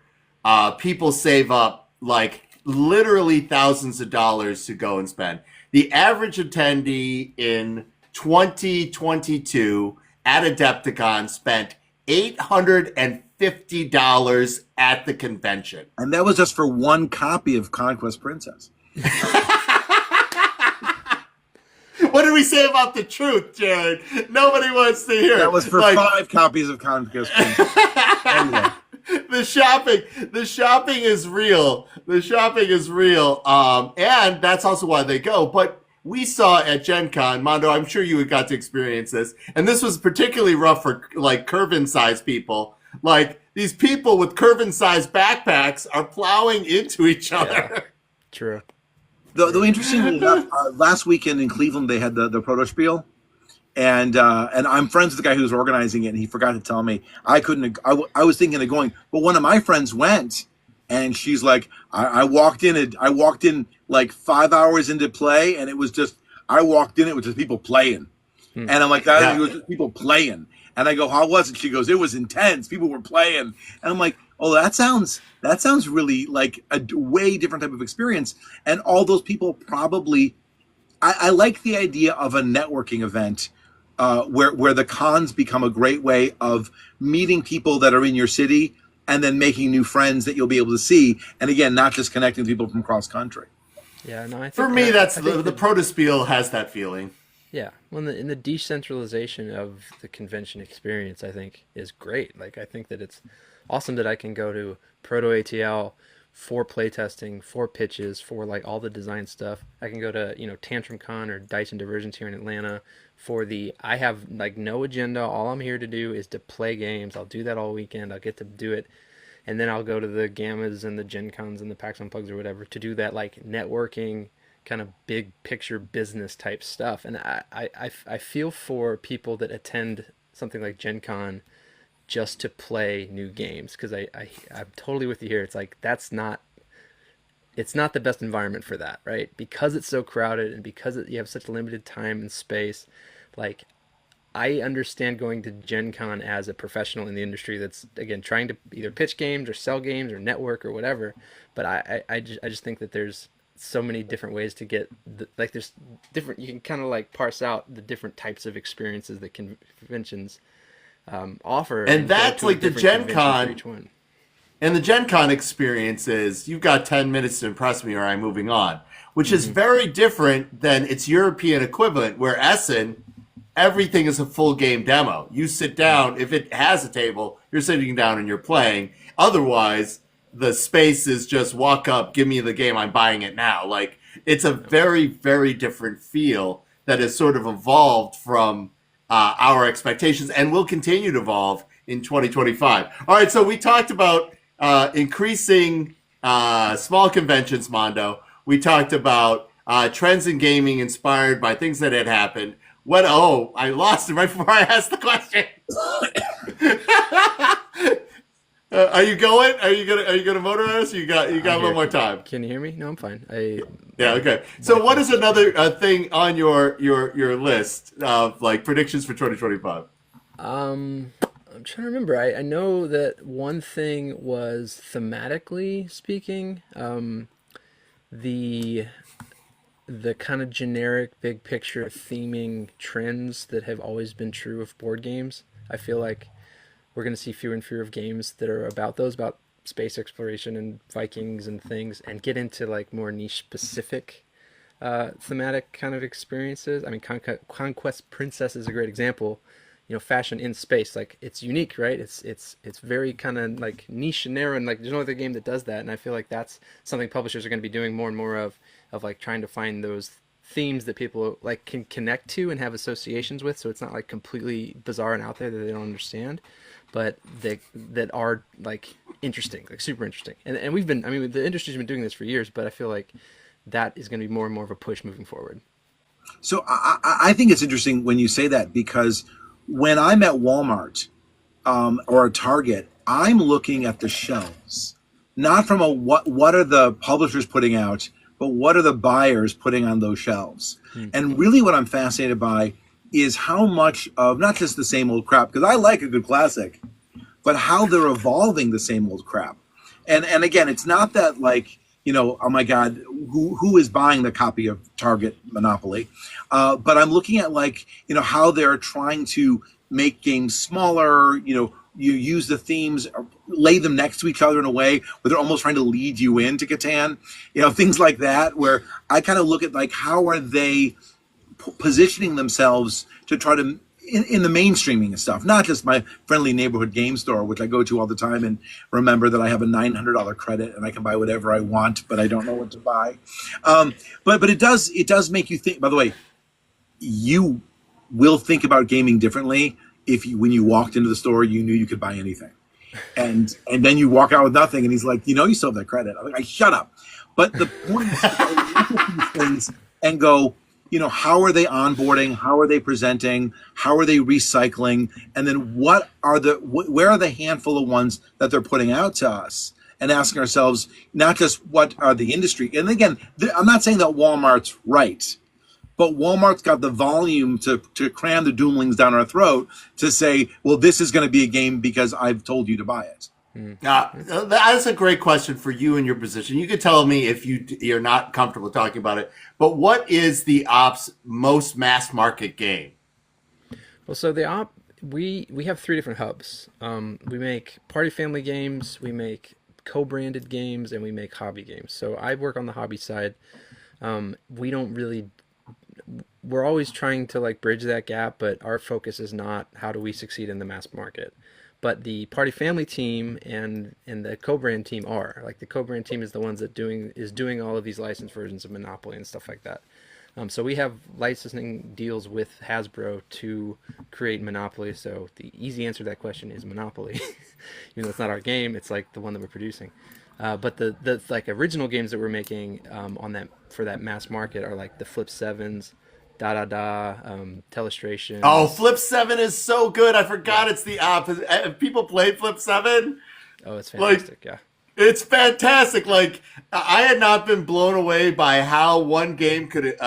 people save up like literally thousands of dollars to go and spend. The average attendee in 2022 at Adepticon spent $850 at the convention. And that was just for one copy of Conquest Princess. What did we say about the truth, Jared? Nobody wants to hear. That was for 5 copies of Conquest Princess. Anyway. The shopping is real. The shopping is real. And that's also why they go. But we saw at Gen Con, Mondo, I'm sure you got to experience this, and this was particularly rough for like Curvin-sized people. Like these people with Curvin-sized backpacks are plowing into each other. Yeah, true. Though interestingly enough, last weekend in Cleveland they had the Proto Spiel, and I'm friends with the guy who was organizing it, and he forgot to tell me. I was thinking of going, but one of my friends went, and she's like, I walked in like 5 hours into play, and it was just people playing, and I'm like, it was just people playing, and I go, how was it? She goes, it was intense. People were playing, and I'm like, oh, that sounds really like a way different type of experience, and all those people probably. I like the idea of a networking event. Where the cons become a great way of meeting people that are in your city and then making new friends that you'll be able to see. And again, not just connecting people from cross country. Yeah, no, I think for me, that's the Protospiel has that feeling. Yeah, well, in the decentralization of the convention experience, I think is great. Like, I think that it's awesome that I can go to Proto ATL for playtesting, for pitches, for like all the design stuff. I can go to Tantrum Con or Dice and Diversions here in Atlanta for I have like no agenda. All I'm here to do is to play games. I'll do that all weekend. I'll get to do it, and then I'll go to the Gammas and the Gen Cons and the PAX Unplugs or whatever to do that like networking kind of big picture business type stuff. And I feel for people that attend something like Gen Con just to play new games, because I'm totally with you here. It's like it's not the best environment for that, right? Because it's so crowded and because you have such limited time and space. Like, I understand going to Gen Con as a professional in the industry that's, again, trying to either pitch games or sell games or network or whatever. But I just think that there's so many different ways to get like, there's different, you can kind of like parse out the different types of experiences that conventions offer, And go that's to a like the different Gen convention for Con. each one. And the Gen Con experience is you've got 10 minutes to impress me or I'm moving on, which is very different than its European equivalent, where Essen, everything is a full game demo. You sit down, if it has a table, you're sitting down and you're playing. Otherwise, the space is just walk up, give me the game, I'm buying it now. Like, it's a very, very different feel that has sort of evolved from our expectations and will continue to evolve in 2025. All right, so we talked about increasing small conventions, Mondo. We talked about trends in gaming inspired by things that had happened. What? Oh, I lost it right before I asked the question. Are you going? Are you gonna motorize? You got a little more time. Can you hear me? No, I'm fine. Yeah. Okay. So, what is another thing on your list of like predictions for 2025? I'm trying to remember. I know that one thing was, thematically speaking, the kind of generic big picture theming trends that have always been true of board games. I feel like we're going to see fewer and fewer of games that are about those, about space exploration and Vikings and things, and get into like more niche specific thematic kind of experiences. I mean, Conquest Princess is a great example. You know, fashion in space, like, it's unique, right? It's very kind of like niche and narrow, and like there's no other game that does that. And I feel like that's something publishers are going to be doing more and more of like trying to find those themes that people like can connect to and have associations with, so it's not like completely bizarre and out there that they don't understand, but that are like interesting, like super interesting. And we've been, I mean, the industry's been doing this for years, but I feel like that is going to be more and more of a push moving forward. So I think it's interesting when you say that, because when I'm at Walmart or a Target, I'm looking at the shelves, not from a what are the publishers putting out, but what are the buyers putting on those shelves. And really what I'm fascinated by is how much of not just the same old crap, because I like a good classic, but how they're evolving the same old crap. And again, it's not that like, you know, oh my God, who is buying the copy of Target Monopoly? But I'm looking at like, you know, how they're trying to make games smaller, you know, you use the themes, lay them next to each other in a way where they're almost trying to lead you into Catan, you know, things like that, where I kind of look at like, how are they positioning themselves to try to, in the mainstreaming and stuff, not just my friendly neighborhood game store, which I go to all the time and remember that I have a $900 credit and I can buy whatever I want, but I don't know what to buy. But it does make you think. By the way, you will think about gaming differently if you, when you walked into the store, you knew you could buy anything, and then you walk out with nothing, and he's like, you know, you still have that credit. I'm like, shut up. But the point is to look at these things and go, you know, how are they onboarding? How are they presenting? How are they recycling? And then where are the handful of ones that they're putting out to us? And asking ourselves, not just what are the industry. And again, I'm not saying that Walmart's right, but Walmart's got the volume to cram the Doomlings down our throat to say, well, this is going to be a game because I've told you to buy it. That's a great question for you in your position. You could tell me if you're not comfortable talking about it, but what is the Op's most mass market game? Well, so the Op, we have three different hubs. We make party family games, we make co-branded games, and we make hobby games. So I work on the hobby side. We don't really, we're always trying to like bridge that gap, but our focus is not how do we succeed in the mass market. But the party family team and the co-brand team are, like, the co-brand team is the ones that is doing all of these licensed versions of Monopoly and stuff like that. So we have licensing deals with Hasbro to create Monopoly. So the easy answer to that question is Monopoly. Even though it's not our game, it's like the one that we're producing. But the like original games that we're making on that for that mass market are like the Flip Sevens, Da Da Da, Oh, Telestrations. Flip 7 is so good. I Yeah. forgot it's the opposite. Have people played Flip 7? Oh, it's Like, fantastic. Yeah. it's fantastic. Like, I had not been blown away by how one game could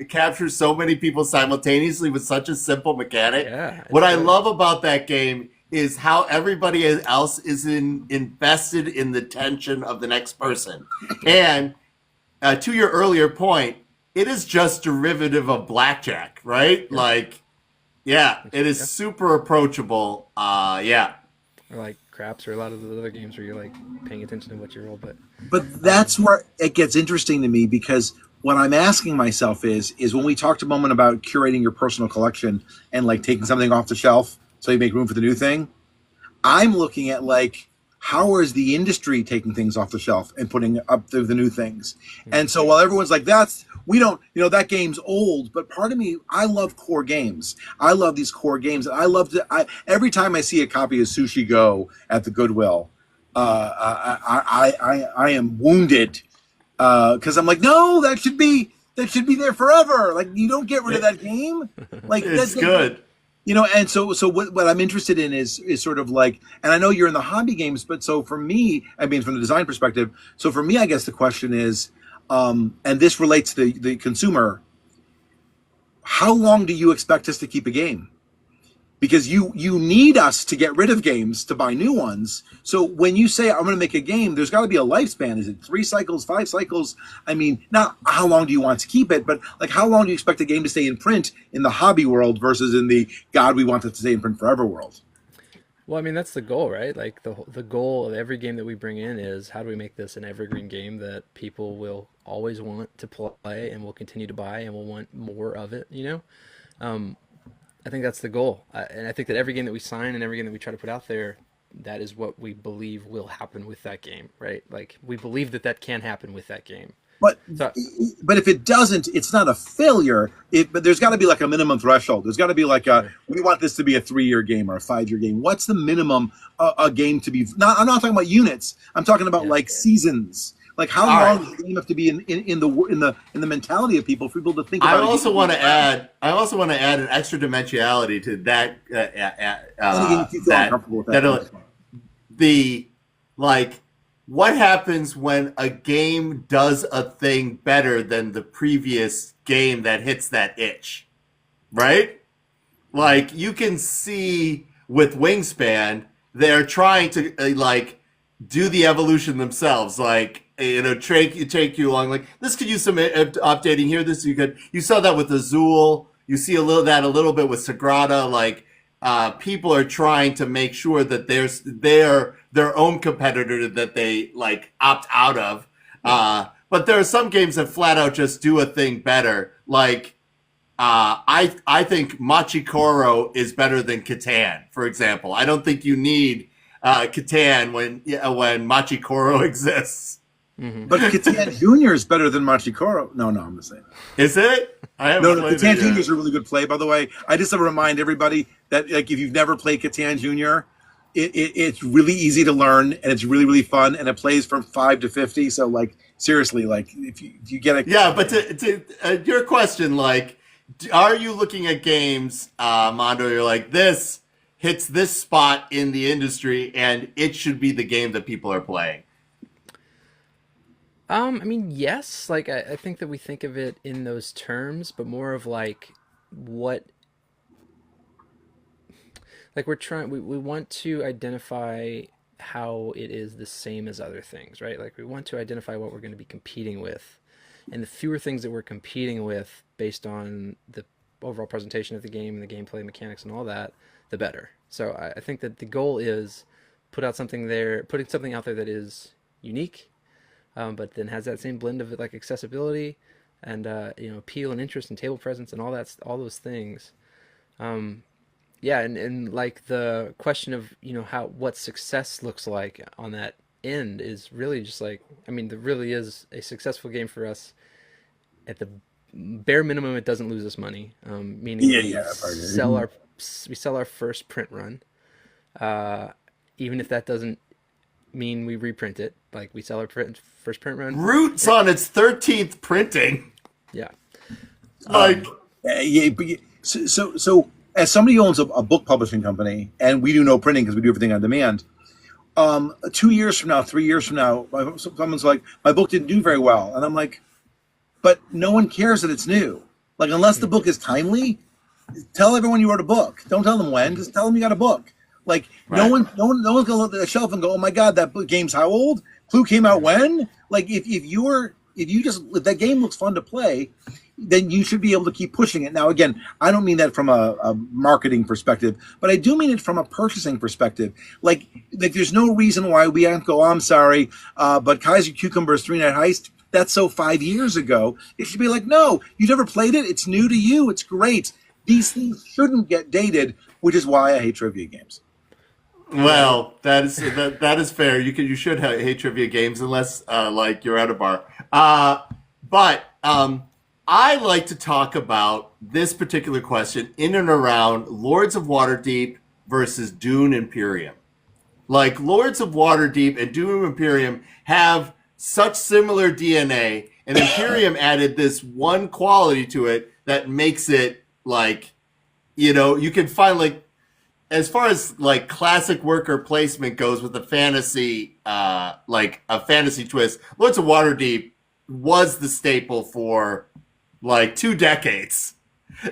capture so many people simultaneously with such a simple mechanic. Yeah, What it's I good. love about that game is how everybody else is invested in the tension of the next person. Yep. And to your earlier point, it is just derivative of blackjack, right? Yeah. Like, yeah, It's, it is yeah. super approachable. Yeah. Or like craps or a lot of the other games where you're like paying attention to what you roll. But But um, that's where it gets interesting to me because what I'm asking myself is when we talked a moment about curating your personal collection and like taking something off the shelf so you make room for the new thing, I'm looking at like how is the industry taking things off the shelf and putting up the new things. hmm, And so while everyone's like that's we don't that game's old, but part of me I love core games. I love these core games. I love to every time I see a copy of Sushi Go at the Goodwill, I am wounded because I'm like no that should be there forever. Like you don't get rid of It, that game. Like it's good. and so what I'm interested in is sort of like, and I know you're in the hobby games, but so for me, I mean, from the design perspective, so for me, I guess the question is, and this relates to the consumer, how long do you expect us to keep a game? Because you need us to get rid of games to buy new ones. So when you say I'm going to make a game, there's got to be a lifespan. Is it 3 cycles, 5 cycles? I mean, not how long do you want to keep it, but like how long do you expect a game to stay in print in the hobby world versus in the God we want it to stay in print forever world? well, I mean that's the goal, right? Like the goal of every game that we bring in is how do we make this an evergreen game that people will always want to play and will continue to buy and will want more of it. Um, I think that's the goal, and I think that every game that we sign and every game that we try to put out there, that is what we believe will happen with that game, right? Like we believe that that can happen with that game. But So but if it doesn't, it's not a failure. But there's got to be like a minimum threshold. There's got to be like a sure, we want this to be a 3 year game or a 5 year game. What's the minimum a game to be? Not I'm not talking about units. I'm talking about yeah. like seasons. Like how All right. long does the game have to be in the mentality of people for people to think about a game being around I also want to add an extra dimensionality to that. and again if you feel That uncomfortable with that. that the like what happens when a game does a thing better than the previous game that hits that itch, right? Like you can see with Wingspan, they're trying to like do the evolution themselves. Like take you along. Like this could use some updating here. This you saw that with Azul. You see a little bit with Sagrada. Like people are trying to make sure that there's their own competitor that they like opt out of. But there are some games that flat out just do a thing better. Like I think Machikoro is better than Catan, for example. I don't think you need Catan when Machikoro exists. Hmm. But Catan Junior is better than Machikoro. No, I'm just saying. Is it? I haven't No, played Catan it Junior yet. is a really good play, by the way. I just want to remind everybody that like if you've never played Catan Junior, it's really easy to learn and it's really really fun and it plays from 5 to 50. So like seriously, like if you get a Yeah, but to your question, like, are you looking at games, Mondo? You're like, this hits this spot in the industry, and it should be the game that people are playing. I mean, yes. Like I think that we think of it in those terms, but more of like what like we want to identify how it is the same as other things, right? Like we want to identify what we're going to be competing with, and the fewer things that we're competing with based on the overall presentation of the game and the gameplay mechanics and all that, the better. So I think that the goal is putting something out there that is unique, but then has that same blend of like accessibility and appeal and interest and table presence and all those things. Um, yeah, and like the question of how what success looks like on that end is really just like, I mean, there really is a successful game for us at the bare minimum. It doesn't lose us money, meaning yeah, I've heard it. we sell our first print run, uh, even if that doesn't mean we reprint it. Like we sell our first print run. Roots on its 13th printing. Yeah. Like, Yeah, but so as somebody who owns a book publishing company, and we do no printing because we do everything on demand. 2 years from now, 3 years from now, someone's like, my book didn't do very well, and I'm like, but no one cares that it's new. Like, unless the book is timely, tell everyone you wrote a book. Don't tell them when. Just tell them you got a book. Like, right. no one's gonna look at the shelf and go, oh my god, that game's how old? Clue came out when? Like, if that game looks fun to play, then you should be able to keep pushing it. Now, again, I don't mean that from a marketing perspective, but I do mean it from a purchasing perspective. Like there's no reason why we can't go, oh, I'm sorry, but Kaiser Cucumber's 3-Night Heist, that's so 5 years ago. It should be like, no, you never played it. It's new to you. It's great. These things shouldn't get dated, which is why I hate trivia games. Well, that is fair. You should hate trivia games unless like you're at a bar. But I like to talk about this particular question in and around Lords of Waterdeep versus Dune Imperium. Like Lords of Waterdeep and Dune Imperium have such similar DNA, and Imperium added this one quality to it that makes it like, you can find like, as far as like classic worker placement goes with the fantasy, like a fantasy twist, Lords of Waterdeep was the staple for like 2 decades.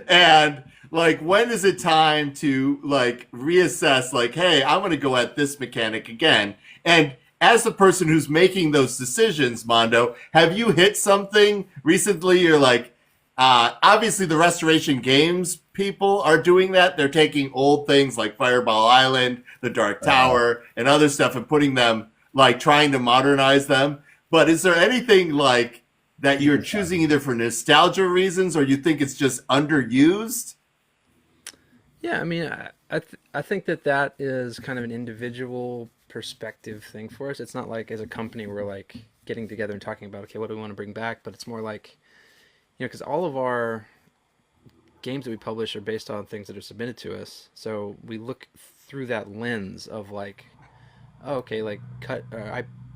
And like, when is it time to like reassess, like, hey, I'm going to go at this mechanic again? And as the person who's making those decisions, Mondo, have you hit something recently? You're like, obviously the Restoration Games people are doing that. They're taking old things like Fireball Island, the Dark Tower, and other stuff and putting them, like trying to modernize them. But is there anything like that you're choosing either for nostalgia reasons or you think it's just underused? Yeah, I mean, I think that is kind of an individual perspective thing for us. It's not like as a company we're like getting together and talking about, okay, what do we want to bring back? But it's more like, because all of our games that we publish are based on things that are submitted to us. So we look through that lens of like, oh, okay, like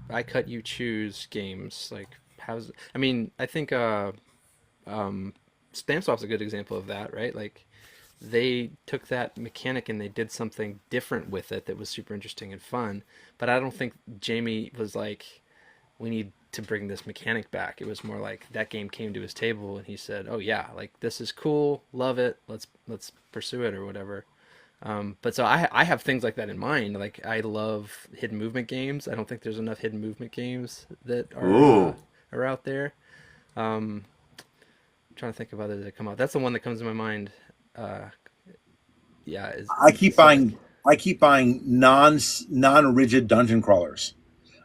I cut, you choose games. Like, I think Spamsoft's a good example of that, right? Like, they took that mechanic and they did something different with it that was super interesting and fun. But I don't think Jamie was like, we need to bring this mechanic back. It was more like that game came to his table and he said, oh yeah, like this is cool, love it, let's pursue it or whatever. But so I have things like that in mind. Like, I love hidden movement games. I don't think there's enough hidden movement games that are out there. I'm trying to think of others that come out. That's the one that comes to my mind. I keep buying non-rigid dungeon crawlers,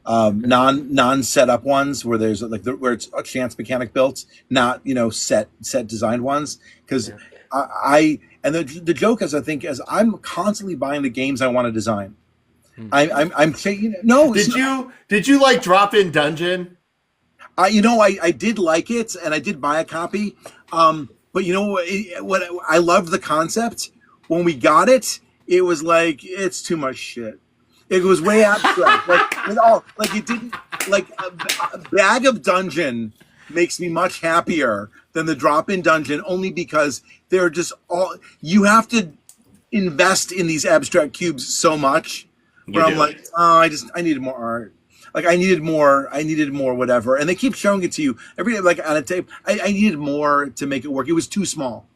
non setup ones where there's like where it's a chance mechanic built, not set designed ones. Because the joke is, I think, as I'm constantly buying the games I want to design. I'm saying no. Did you like Drop In Dungeon? I did like it, and I did buy a copy. But what I loved the concept. When we got it, it was like, it's too much shit. It was way abstract. It didn't, like a bag of dungeon makes me much happier than the drop-in dungeon, only because they're just you have to invest in these abstract cubes so much. Where I'm like, oh, I needed more art. Like, I needed more whatever. And they keep showing it to you every day, like on a tape. I needed more to make it work. It was too small.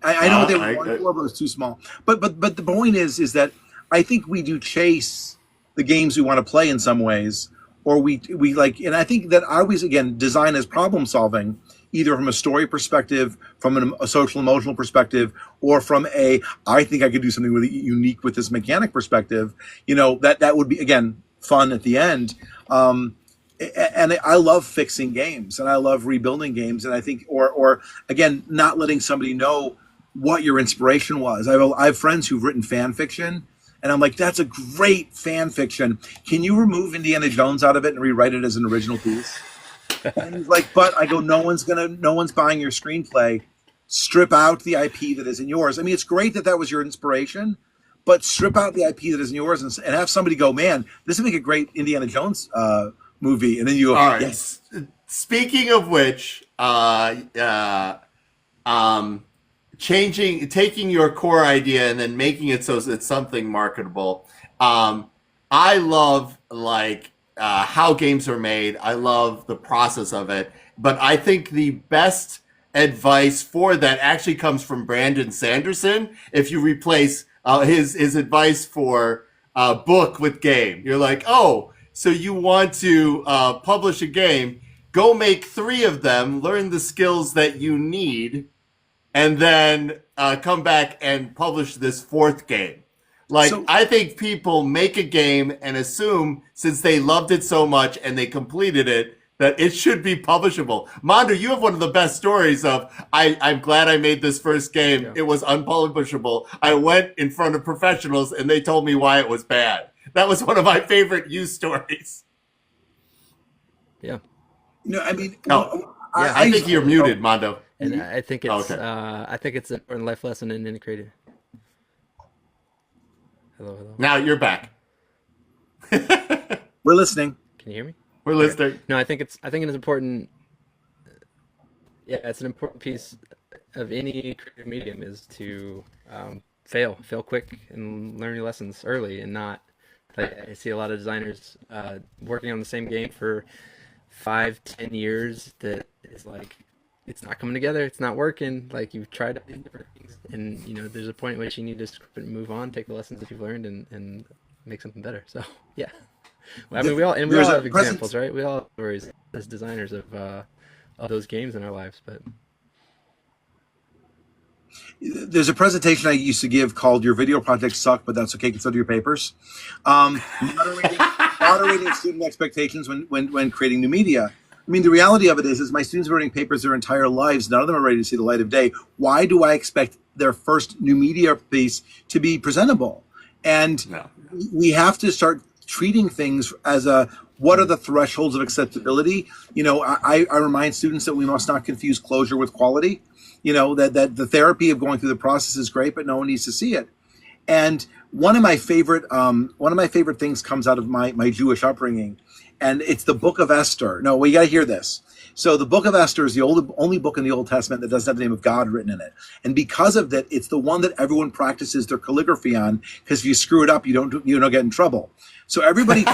I know what they were going for, but it was too small. But the point is that I think we do chase the games we want to play in some ways, or we like, and I think that I always, again, design as problem solving, either from a story perspective, from a social emotional perspective, or from I think I could do something really unique with this mechanic perspective. That would be, again, fun at the end. And I love fixing games, and I love rebuilding games, and I think, or again, not letting somebody know what your inspiration was. I have friends who've written fan fiction, and I'm like, that's a great fan fiction. Can you remove Indiana Jones out of it and rewrite it as an original piece? And he's like, but I go, no one's buying your screenplay. Strip out the IP that is in yours. I mean, it's great that was your inspiration, but strip out the IP that isn't yours and have somebody go, man, this would make a great Indiana Jones movie. And then you go, All right. yes. Speaking of which, taking your core idea and then making it so it's something marketable. I love how games are made. I love the process of it, but I think the best advice for that actually comes from Brandon Sanderson. If you replace his advice for book with game, you're like, oh, so you want to publish a game, go make 3 of them, learn the skills that you need, and then come back and publish this 4th game. I think people make a game and assume, since they loved it so much and they completed it, that it should be publishable. Mondo, you have one of the best stories of, I'm glad I made this first game. Yeah. It was unpublishable. I went in front of professionals and they told me why it was bad. That was one of my favorite you stories. Yeah. No, I mean, I think you're muted, Mondo. And I think it's I think it's an important life lesson in any creative. Hello. Now you're back. We're listening. Can you hear me? We're listening. No, I think it is important. Yeah, it's an important piece of any creative medium is to fail quick and learn your lessons early, and not. I see a lot of designers working on the same game for 5-10 years that is like, it's not coming together, it's not working. Like, you've tried different things, and there's a point at which you need to scrap it and move on, take the lessons that you've learned, and make something better. So yeah, well, I mean, we all have examples, right? We all have stories as designers of those games in our lives. But there's a presentation I used to give called "Your Video Projects Suck, but That's Okay, Consider Your Papers." Moderating student expectations when creating new media. I mean, the reality of it is my students are writing papers their entire lives. None of them are ready to see the light of day. Why do I expect their first new media piece to be presentable? And we have to start treating things as what are the thresholds of acceptability? I remind students that we must not confuse closure with quality. That the therapy of going through the process is great, but no one needs to see it. And one of my favorite things comes out of my Jewish upbringing, and it's the Book of Esther. No, well, you got to hear this. So the Book of Esther is the only book in the Old Testament that doesn't have the name of God written in it, and because of that, it's the one that everyone practices their calligraphy on. Because if you screw it up, you don't get in trouble. So everybody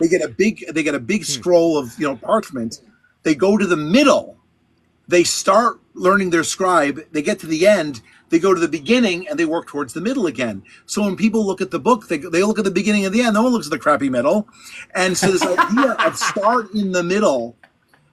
they get a big scroll of parchment. They go to the middle. They start learning their scribe. They get to the end. They go to the beginning and they work towards the middle again. So when people look at the book, they look at the beginning and the end. No one looks at the crappy middle. And so this idea of start in the middle.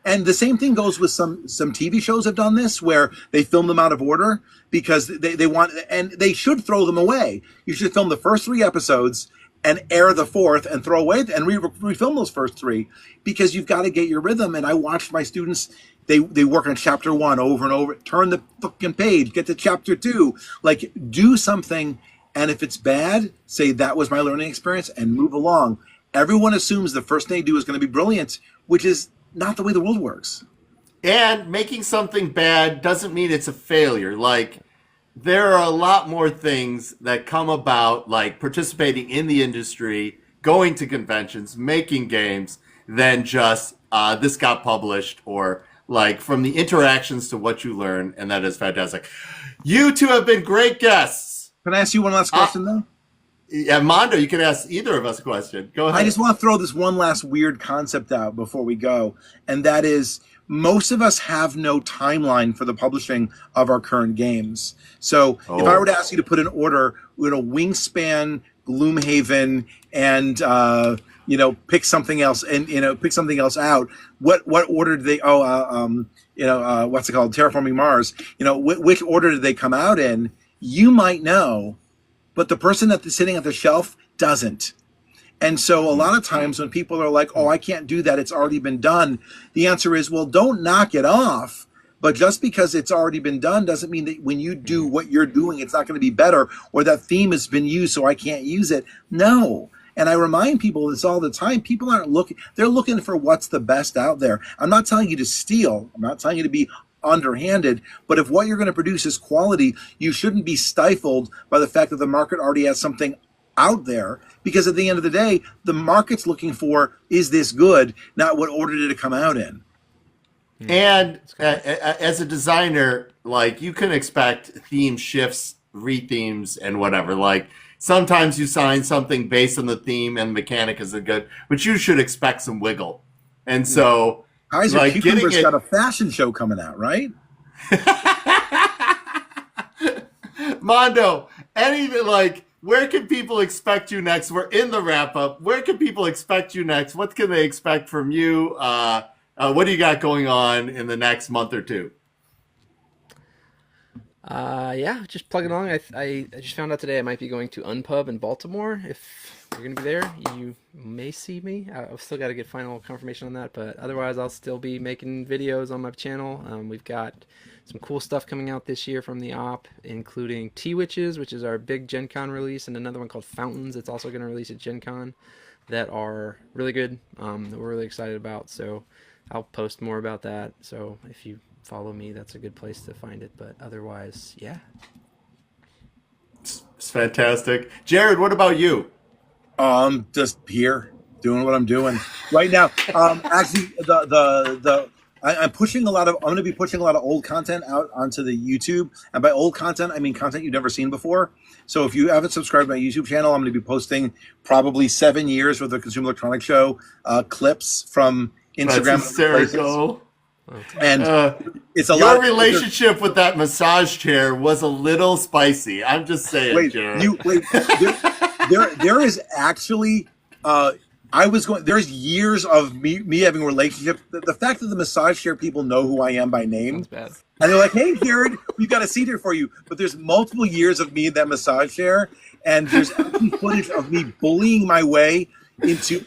And the same thing goes with some TV shows have done this, where they film them out of order because they want, and they should throw them away. You should film the first 3 episodes and air the 4th and throw away and refilm those first 3, because you've got to get your rhythm. And I watched my students, they work on chapter 1 over and over, turn the fucking page, get to chapter 2, like do something. And if it's bad, say that was my learning experience and move along. Everyone assumes the first thing they do is going to be brilliant, which is not the way the world works. And making something bad doesn't mean it's a failure. Like, there are a lot more things that come about, like participating in the industry, going to conventions, making games, than just this got published, or like from the interactions to what you learn. And that is fantastic. You two have been great guests. Can I ask you one last question, though? Yeah, Mondo, you can ask either of us a question. Go ahead. I just want to throw this one last weird concept out before we go, and that is most of us have no timeline for the publishing of our current games. So if I were to ask you to put an order, Wingspan, Gloomhaven, and pick something else, and pick something else out, what order did they? What's it called? Terraforming Mars. Which order did they come out in? You might know, but the person that's sitting at the shelf doesn't. And so a lot of times when people are like, oh, I can't do that, it's already been done, the answer is, well, don't knock it off. But just because it's already been done doesn't mean that when you do what you're doing, it's not going to be better, or that theme has been used, so I can't use it. No. And I remind people this all the time. People aren't looking, they're looking for what's the best out there. I'm not telling you to steal. I'm not telling you to be underhanded. But if what you're going to produce is quality, you shouldn't be stifled by the fact that the market already has something out there, because at the end of the day, the market's looking for, is this good, not what order did it come out in. And as a designer, like, you can expect theme shifts, rethemes, and whatever. Like, sometimes you sign something based on the theme and mechanic isn't good, but you should expect some wiggle. And so, Kaiser like, Cucumber's getting got a fashion show coming out, right? Mondo, anything, like, where can people expect you next? We're in the wrap up. Where can people expect you next? What can they expect from you? What do you got going on in the next month or two? Yeah, just plugging along. I just found out today I might be going to Unpub in Baltimore. If you're gonna be there, you may see me. I've still got to get final confirmation on that, but otherwise I'll still be making videos on my channel. We've got some cool stuff coming out this year from the op, including T-Witches, which is our big Gen Con release, and another one called Fountains that's also going to release at Gen Con, that are really good, that we're really excited about. So I'll post more about that. So if you follow me, that's a good place to find it. But otherwise, yeah. It's fantastic. Jared, what about you? Just here doing what I'm doing right now. Actually, I'm pushing I'm going to be pushing a lot of old content out onto the YouTube, and by old content, I mean content you've never seen before. So if you haven't subscribed to my YouTube channel, I'm going to be posting probably 7 years worth of Consumer Electronics Show clips from Instagram. That's hysterical. And it's a Your lot. relationship with that massage chair was a little spicy. I'm just saying, Wait, Jared. there is actually. There's years of me having a relationship. The fact that the massage chair people know who I am by name, Sounds bad. and they're like, "Hey, Jared, we've got a seat here for you." But there's multiple years of me in that massage chair, and there's actually footage of me bullying my way into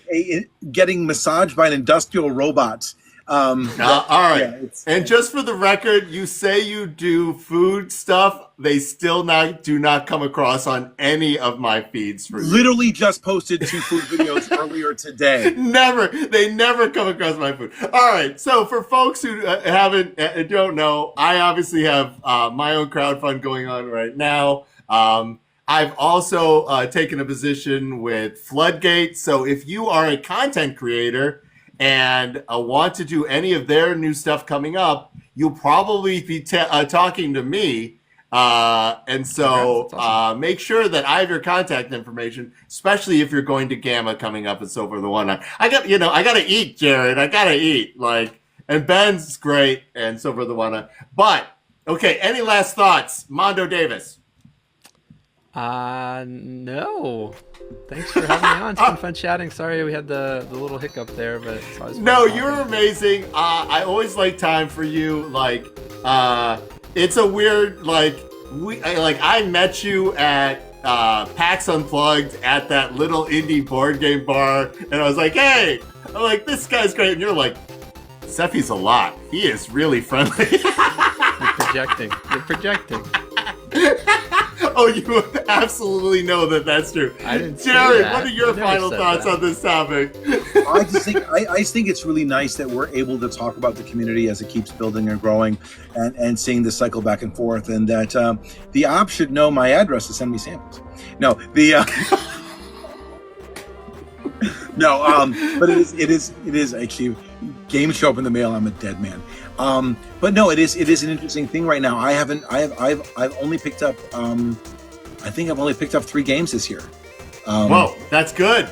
getting massaged by an industrial robot. All right. Yeah, and just for the record, you say you do food stuff. They still do not come across on any of my feeds for you. Literally just posted 2 food videos earlier today. They never come across my food. All right. So for folks who don't know, I obviously have my own crowdfund going on right now. I've also taken a position with Floodgate. So if you are a content creator and want to do any of their new stuff coming up, you'll probably be talking to me. And so make sure that I have your contact information, especially if you're going to Gamma coming up and so forth. I got to eat, Jared. I got to eat. And Ben's great and so forth. But, okay, any last thoughts? Mondo Davis. No. Thanks for having me on. It's been fun chatting. Sorry we had the little hiccup there, but it's always fun. No, you're amazing. I always like time for you. It's a weird, I met you at PAX Unplugged at that little indie board game bar, and I was like, hey, I'm like, this guy's great. And you're like, Seffi's a lot. He is really friendly. You're projecting. Oh, you absolutely know that that's true. I didn't say Jared, that. what are your I never final said thoughts that. on this topic? I just think it's really nice that we're able to talk about the community as it keeps building and growing, and seeing this cycle back and forth, and that the op should know my address to send me samples. No, but it is actually game show up in the mail. I'm a dead man. But no, it is an interesting thing right now. I've only picked up I think I've only picked up 3 games this year. Whoa, that's good.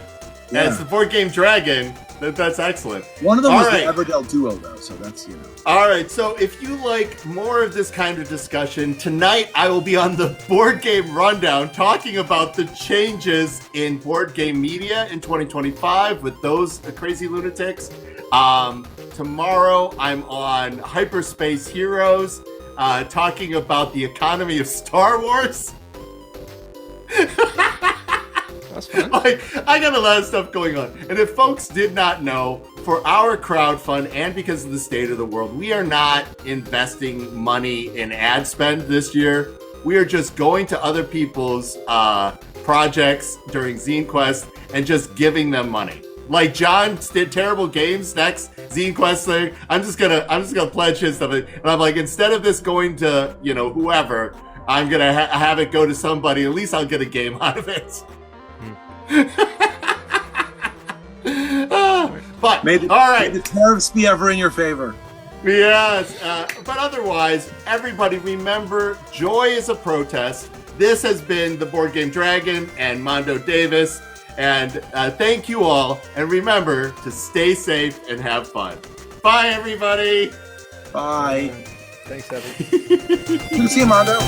Yeah. It's the board game Dragon. That's excellent. One of them was right. the Everdell Duo, though, so that's, All right, so if you like more of this kind of discussion, tonight I will be on the Board Game Rundown talking about the changes in board game media in 2025 with those crazy lunatics. Tomorrow I'm on Hyperspace Heroes talking about the economy of Star Wars. That's fun. I got a lot of stuff going on. And if folks did not know, for our crowdfund and because of the state of the world, we are not investing money in ad spend this year. We are just going to other people's projects during Zine Quest and just giving them money. Like John did terrible games next Zine Quest thing. I'm just gonna pledge his stuff, and I'm like, instead of this going to whoever, I'm gonna have it go to somebody. At least I'll get a game out of it. But all right, may the tariffs be ever in your favor. Yes, but otherwise, everybody remember, joy is a protest. This has been the Board Game Dragon and Mondo Davis, and thank you all. And remember to stay safe and have fun. Bye, everybody. Bye. Thanks, Evan. Good to see you, Mondo.